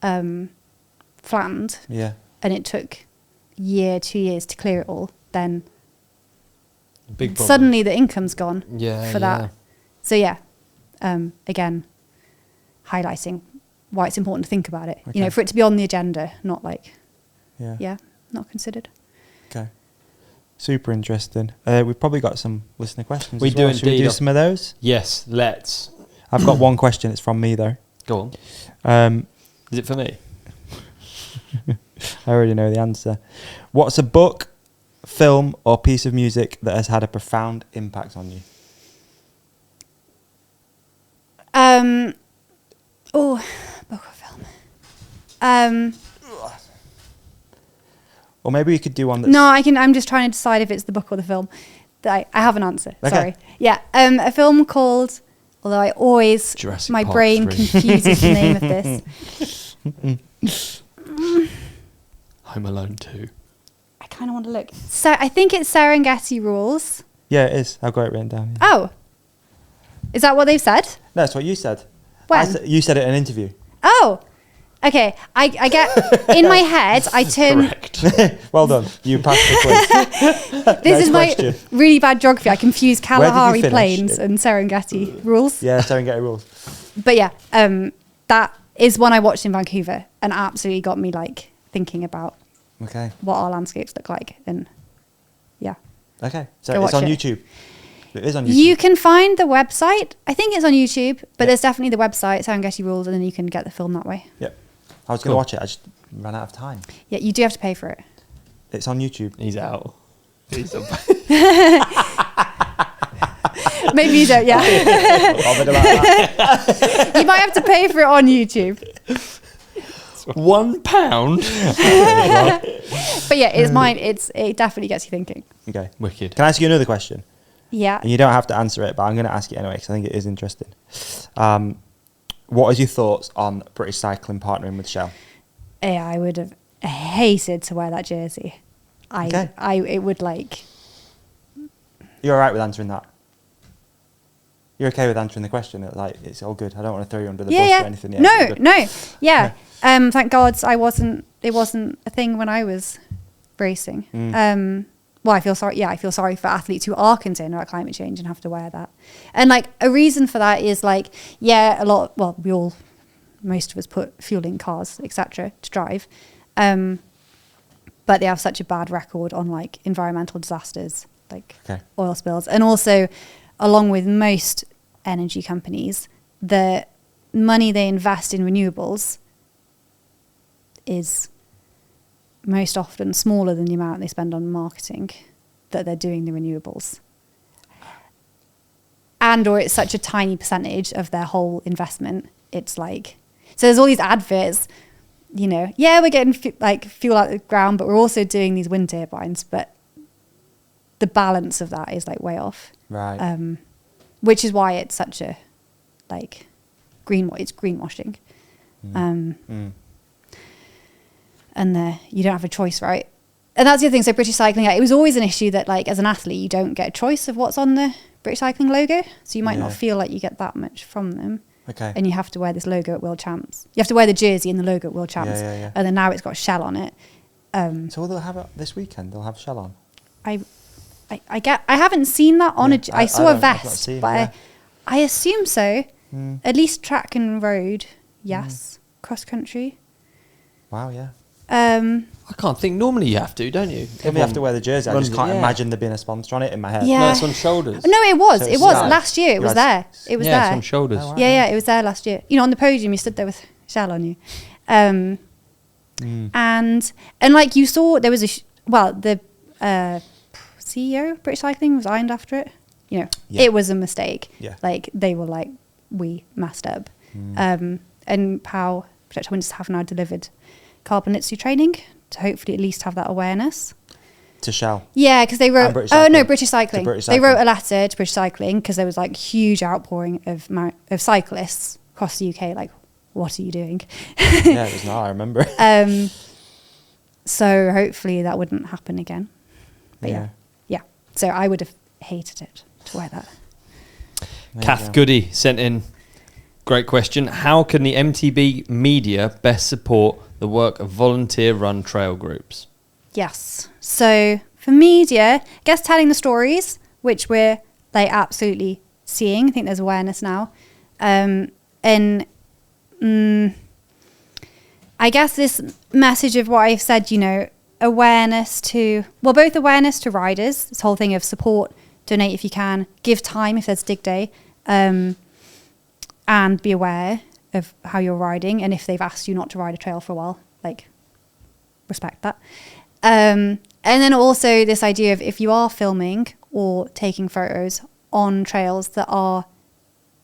flattened, and it took 2 years to clear it all, then Big problem. suddenly the income's gone for that. Yeah. So again, highlighting why it's important to think about it. You know, for it to be on the agenda, not like, not considered. Okay. Super interesting. We've probably got some listener questions. We as do well. Should we indeed. do some of those? Yes, let's. I've got one question. It's from me though. Go on. Is it for me? I already know the answer. What's a book, film, or piece of music that has had a profound impact on you? Book or film. Or maybe we could do one that's... No, I'm just trying to decide if it's the book or the film. I have an answer. Okay. Sorry. Yeah. A film called, although I always, Jurassic my Park brain 3. confuses the name of this. Home Alone 2. I kind of want to look. So I think it's Serengeti Rules. Yeah, it is. I've got it written down. Yeah. Oh. Is that what they've said? No, that's what you said. When? You said it in an interview. Oh. Okay. I get, in my head, I turn... Correct. Well done. You passed the quiz. This is my question. really bad geography. I confuse Where did you Kalahari finish? Plains and Serengeti Rules. Yeah, Serengeti Rules. But yeah, that is one I watched in Vancouver and absolutely got me like thinking about Okay. what our landscapes look like. And yeah. Okay. So Go it's watch on it. YouTube. It is on YouTube. You can find the website. I think it's on YouTube, but there's definitely the website, Serengeti Rules, and then you can get the film that way. Yep. I was going to watch it. I just ran out of time. Yeah, you do have to pay for it. It's on YouTube. He's out. He's up. Maybe you don't, yeah. Bothered about that. You might have to pay for it on YouTube. £1? But yeah, it's mine. It definitely gets you thinking. Okay. Wicked. Can I ask you another question? Yeah. And you don't have to answer it, but I'm going to ask it anyway because I think it is interesting. What are your thoughts on British Cycling partnering with Shell? Yeah, I would have hated to wear that jersey. It would like... You're all right with answering that? You're okay with answering the question? Like, it's all good. I don't want to throw you under the bus or anything. Yeah, No. Yeah. Thank God it wasn't a thing when I was racing. Well, I feel sorry. Yeah, I feel sorry for athletes who are concerned about climate change and have to wear that. And like a reason for that is like, most of us put fuel in cars, etc., to drive. But they have such a bad record on like environmental disasters, like oil spills. And also, along with most energy companies, the money they invest in renewables is most often smaller than the amount they spend on marketing that they're doing the renewables. And or it's such a tiny percentage of their whole investment. It's like, so there's all these adverts, you know, we're getting fuel out of the ground, but we're also doing these wind turbines, but the balance of that is like way off. Right. Which is why it's such a like it's greenwashing. And you don't have a choice, right? And that's the other thing. So British Cycling, it was always an issue that like as an athlete, you don't get a choice of what's on the British Cycling logo. So you might not feel like you get that much from them. Okay. And you have to wear this logo at World Champs. You have to wear the jersey and the logo at World Champs. Yeah. And then now it's got Shell on it. So they'll have it this weekend. They'll have Shell on. I haven't seen that on I saw a vest, but I assume so. At least track and road, yes. Cross country. Wow, yeah. I can't think. Normally you have to, don't you? Then we have to wear the jersey. I just can't yeah. imagine there being a sponsor on it in my head. Yeah. No, it's on shoulders. No, it was. So It it's was. like- Last year it was there. It was Yeah, it's there. on shoulders. Oh, wow. Yeah, it was there last year. You know, on the podium, you stood there with Shell on you. And like you saw, there was the CEO of British Cycling was ironed after it. you know, Yeah. it was a mistake. Yeah. Like they were like, we messed up. And POW, Projectile Winters, have now delivered carbon literacy training to hopefully at least have that awareness. To Shell. Yeah, because they wrote. British Oh no, Cycling. British Cycling. To British They wrote Cycling. a letter to British Cycling because there was like huge outpouring of cyclists across the UK. Like, what are you doing? Yeah, it was not. I remember. So hopefully that wouldn't happen again. But Yeah. yeah. So I would have hated it to wear that. There you Kath go. Goody sent in, great question. How can the MTB media best support the work of volunteer-run trail groups? Yes. So for media, I guess telling the stories, which we're like absolutely seeing. I think there's awareness now. I guess this message of what I've said, you know, awareness to, well, both awareness to riders, this whole thing of support, donate if you can, give time if there's dig day, and be aware of how you're riding. And if they've asked you not to ride a trail for a while, like, respect that. And then also this idea of if you are filming or taking photos on trails that are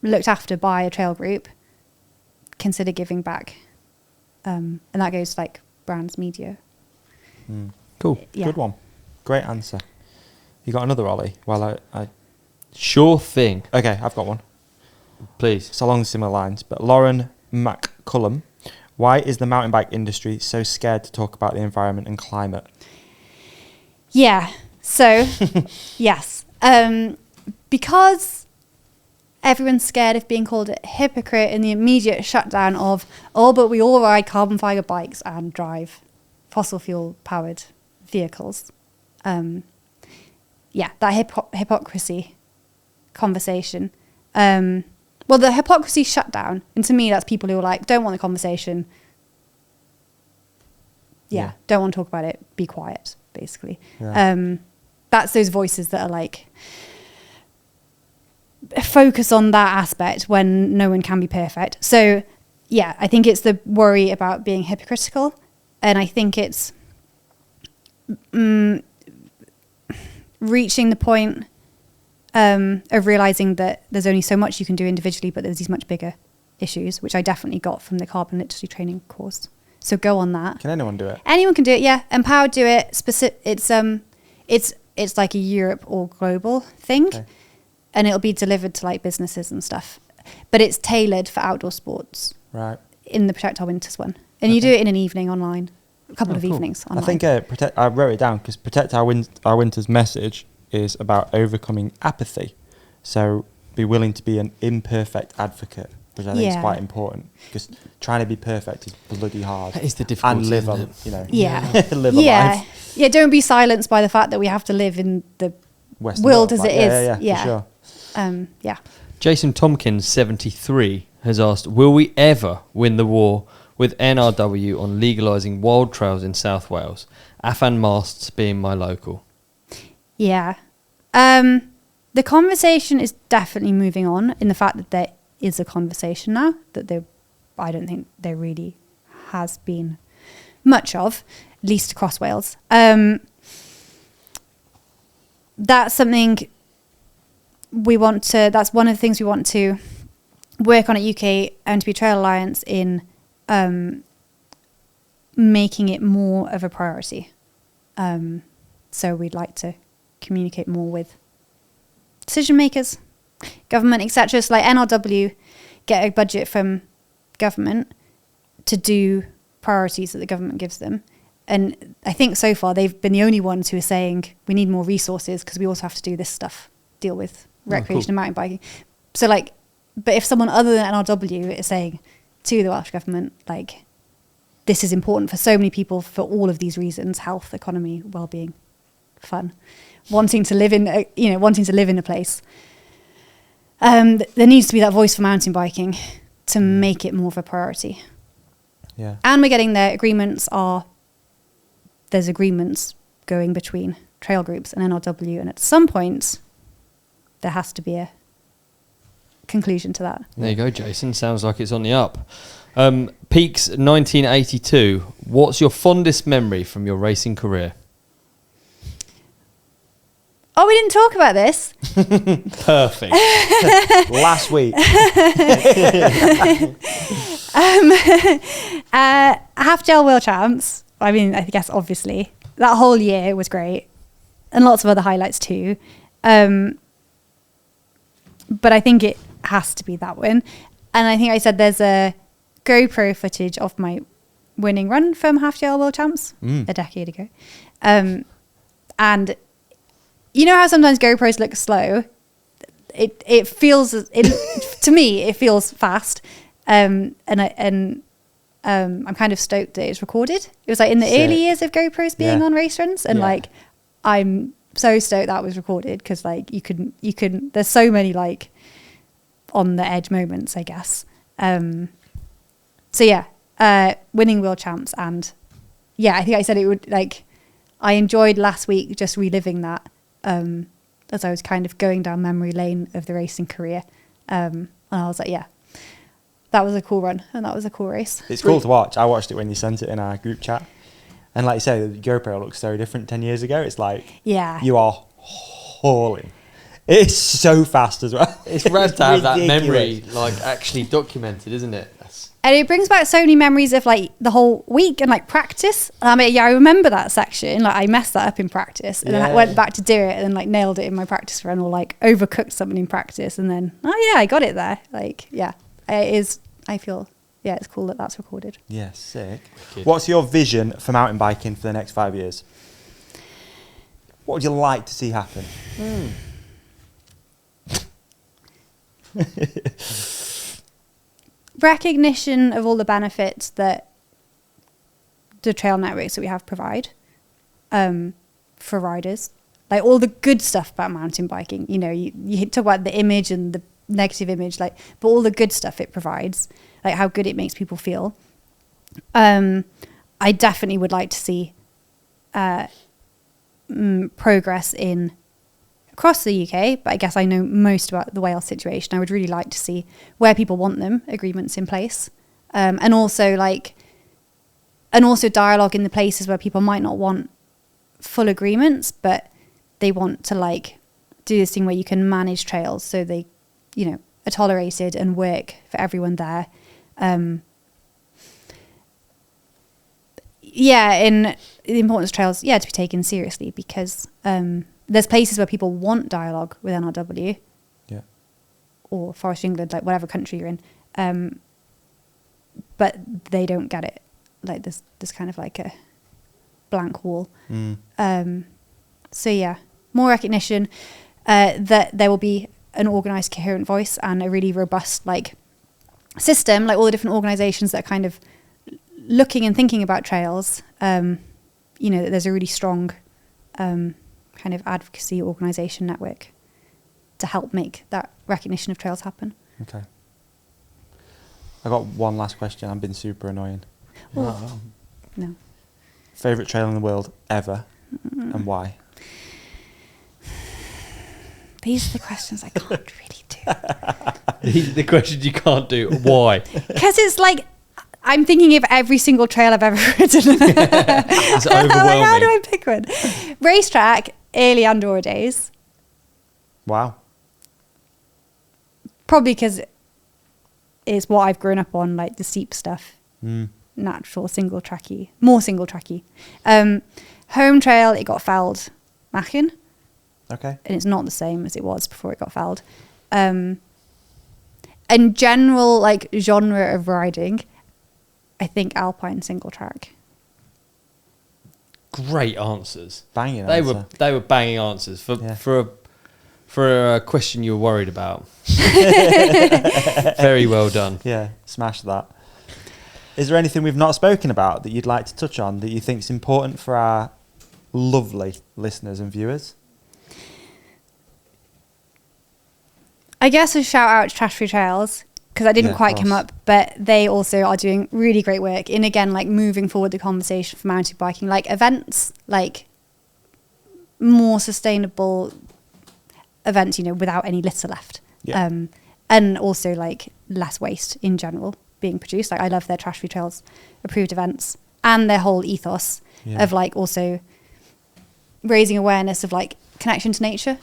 looked after by a trail group, consider giving back. And that goes to like brands, media. Cool. Yeah. Good one. Great answer. You got another, Ollie? Well, I Sure thing. okay, I've got one. Please. It's along similar lines, but Lauren McCullum, why is the mountain bike industry so scared to talk about the environment and climate? Yeah. So, yes. Because everyone's scared of being called a hypocrite in the immediate shutdown of, oh, but we all ride carbon fibre bikes and drive fossil fuel powered vehicles. Yeah, that hypocrisy conversation. Well, the hypocrisy shutdown, and to me, that's people who are like, don't want the conversation. Yeah, don't want to talk about it. Be quiet, basically. Yeah. That's those voices that are like, focus on that aspect when no one can be perfect. So, yeah, I think it's the worry about being hypocritical. And I think it's reaching the point of realizing that there's only so much you can do individually, but there's these much bigger issues, which I definitely got from the carbon literacy training course. So go on that. Can anyone do it? Anyone can do it, yeah. Empowered do it. It's like a Europe or global thing, Okay. and it'll be delivered to like businesses and stuff. But it's tailored for outdoor sports Right. in the Protect Our Winters one, and you do it in an evening online, a couple of cool. evenings I online. think I wrote it down because Protect Our Winter's message is about overcoming apathy. So be willing to be an imperfect advocate, which I think is Yeah. quite important, because trying to be perfect is bloody hard. That is the difficulty, And live isn't a, it? you know, Yeah. live a life. Yeah, don't be silenced by the fact that we have to live in the Western world as like, it is. Yeah, Yeah. for sure. Yeah. Jason Tompkins, 73, has asked, will we ever win the war with NRW on legalising wild trails in South Wales? Afan Masts being my local. Yeah. The conversation is definitely moving on in the fact that there is a conversation now that I don't think there really has been much of, at least across Wales. That's something that's one of the things we want to work on at UK MTB Trail Alliance in making it more of a priority. So we'd like to communicate more with decision makers, government, etc. So like NRW get a budget from government to do priorities that the government gives them. And I think so far they've been the only ones who are saying we need more resources because we also have to do this stuff, deal with recreation and mountain biking. So like, but if someone other than NRW is saying to the Welsh government, like, this is important for so many people for all of these reasons, health, economy, well-being, fun, wanting to live in a place. There needs to be that voice for mountain biking to make it more of a priority. Yeah. And we're getting there. There's agreements going between trail groups and NRW, and at some point there has to be a conclusion to that. There you go, Jason. Sounds like it's on the up. Peaks 1982. What's your fondest memory from your racing career? Oh, we didn't talk about this. Perfect. Last week. Half Gel World Champs. I mean, I guess obviously that whole year was great, and lots of other highlights too. But I think it has to be that win. And I think I said there's a GoPro footage of my winning run from Half Gel World Champs a decade ago. And you know how sometimes GoPros look slow? It feels, to me, it feels fast. And I'm kind of stoked that it's recorded. It was like in the early years of GoPros being on race runs. And like, I'm so stoked that was recorded because like you can, there's so many like on the edge moments, I guess. So yeah, winning World Champs. And yeah, I think I said it would like, I enjoyed last week just reliving that as I was kind of going down memory lane of the racing career. And I was like, yeah, that was a cool run and that was a cool race. It's cool to watch. I watched it when you sent it in our group chat. And like you say, the GoPro looks so different 10 years ago. It's like, you are hauling. It's so fast as well. It's rad to have that memory like actually documented, isn't it? And it brings back so many memories of like the whole week and like practice. I mean, yeah, I remember that section. Like I messed that up in practice and then I went back to do it and then like nailed it in my practice run or like overcooked something in practice. And then, oh yeah, I got it there. Like, yeah, it is, I feel, yeah, it's cool that that's recorded. Yeah, sick. What's your vision for mountain biking for the next 5 years? What would you like to see happen? Recognition of all the benefits that the trail networks that we have provide for riders, like all the good stuff about mountain biking. You know, you talk about the image and the negative image, like, but all the good stuff it provides, like how good it makes people feel. I definitely would like to see progress in across the UK, but I guess I know most about the Wales situation. I would really like to see where people want them, agreements in place, and also dialogue in the places where people might not want full agreements, but they want to like do this thing where you can manage trails so they, you know, are tolerated and work for everyone there. In the importance of trails, to be taken seriously because there's places where people want dialogue with NRW, or Forest of England, like whatever country you're in, but they don't get it. Like there's kind of like a blank wall. So yeah, more recognition that there will be an organised, coherent voice and a really robust like system, like all the different organisations that are kind of looking and thinking about trails. You know, that there's a really strong kind of advocacy organisation network to help make that recognition of trails happen. Okay. I got one last question. I've been super annoying. Oh. No. Favourite trail in the world ever and why? These are the questions I can't really do. These are the questions you can't do. Why? Because it's like, I'm thinking of every single trail I've ever ridden. It's overwhelming. Like, how do I pick one? Racetrack, early Andorra days. Wow. Probably because it's what I've grown up on, like the steep stuff. Natural, single tracky, more single tracky. Home trail, it got felled Machen. Okay. And it's not the same as it was before it got felled. And general like genre of riding, I think alpine single track. Great answers. Banging They answer. were banging answers for a question you were worried about. Very well done. Yeah, smash that. Is there anything we've not spoken about that you'd like to touch on that you think is important for our lovely listeners and viewers? I guess a shout out to Trash Free Trails, because I didn't quite come up, but they also are doing really great work in, again, like moving forward the conversation for mountain biking, like events, like more sustainable events, you know, without any litter left. Yeah. And also like less waste in general being produced. Like I love their Trash Free Trails approved events and their whole ethos of like also raising awareness of like connection to nature.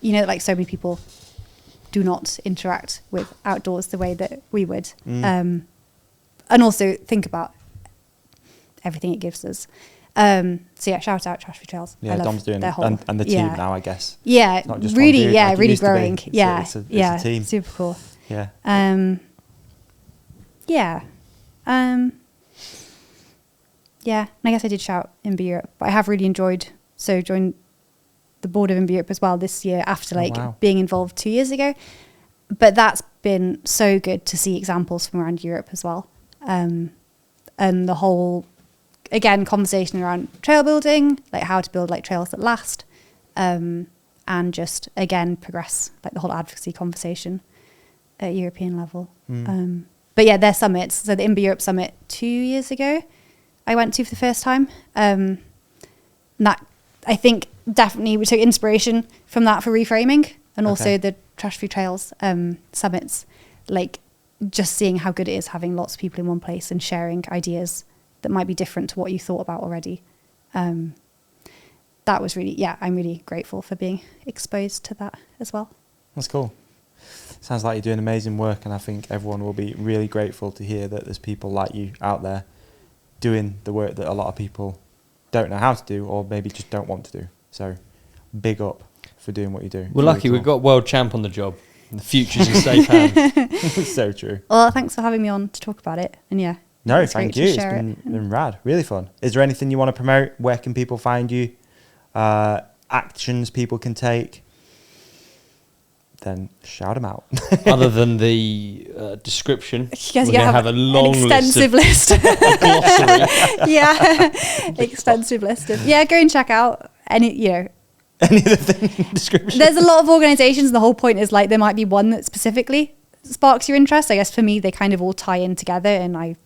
You know, like so many people do not interact with outdoors the way that we would. And also think about everything it gives us. So yeah, shout out Trash Free Trails. Yeah, I love Dom's doing their it, whole, and the team now, I guess. Yeah, It's not just really, one dude yeah, like it really used to be. growing. Yeah, It's a yeah, team. super cool. Yeah. Yeah. Yeah, and I guess I did shout MB Europe, but I have really enjoyed, so joined the board of MB Europe as well this year after being involved 2 years ago. But that's been so good to see examples from around Europe as well. And the whole, again, conversation around trail building, like how to build like trails that last, and just, again, progress like the whole advocacy conversation at European level. But yeah, their summits, so the MB Europe Summit 2 years ago, I went to for the first time. And that, I think, definitely we took inspiration from that for Reframing, and also the Trash Free Trails summits, like just seeing how good it is having lots of people in one place and sharing ideas that might be different to what you thought about already. That was really, I'm really grateful for being exposed to that as well. That's cool. Sounds like you're doing amazing work, and I think everyone will be really grateful to hear that there's people like you out there doing the work that a lot of people don't know how to do, or maybe just don't want to do. So big up for doing what you do. We're lucky we've got world champ on the job. The future's in safe hands. So true. Well, thanks for having me on to talk about it. And yeah. No, it's thank great you. to It's share been rad. Really fun. Is there anything you want to promote? Where can people find you? Actions people can take? Then shout them out. Other than the description, Yes, we're going to have a long extensive list. Glossary. Yeah, extensive list of, go and check out any of the thing description. There's a lot of organizations, and the whole point is like there might be one that specifically sparks your interest. I guess for me, they kind of all tie in together, and I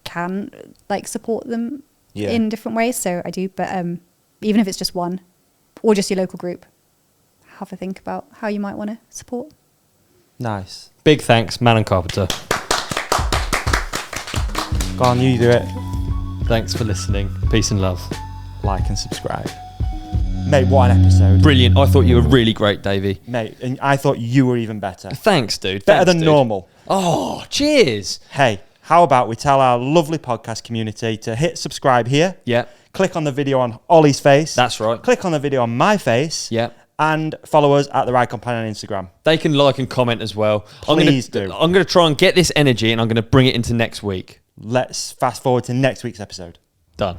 can like support them in different ways. So I do, but even if it's just one or just your local group, have a think about how you might want to support. Nice. Big thanks, Manon Carpenter. Go on, you do it. Thanks for listening. Peace and love. Like and subscribe. Mate, what an episode. Brilliant. I thought you were really great, Davey. Mate, and I thought you were even better. Thanks, dude. Better than normal. Oh, cheers. Hey, how about we tell our lovely podcast community to hit subscribe here. Yeah. Click on the video on Olly's face. That's right. Click on the video on my face. Yeah. And follow us at The Ride Companion on Instagram. They can like and comment as well. Please do. I'm going to try and get this energy, and I'm going to bring it into next week. Let's fast forward to next week's episode. Done.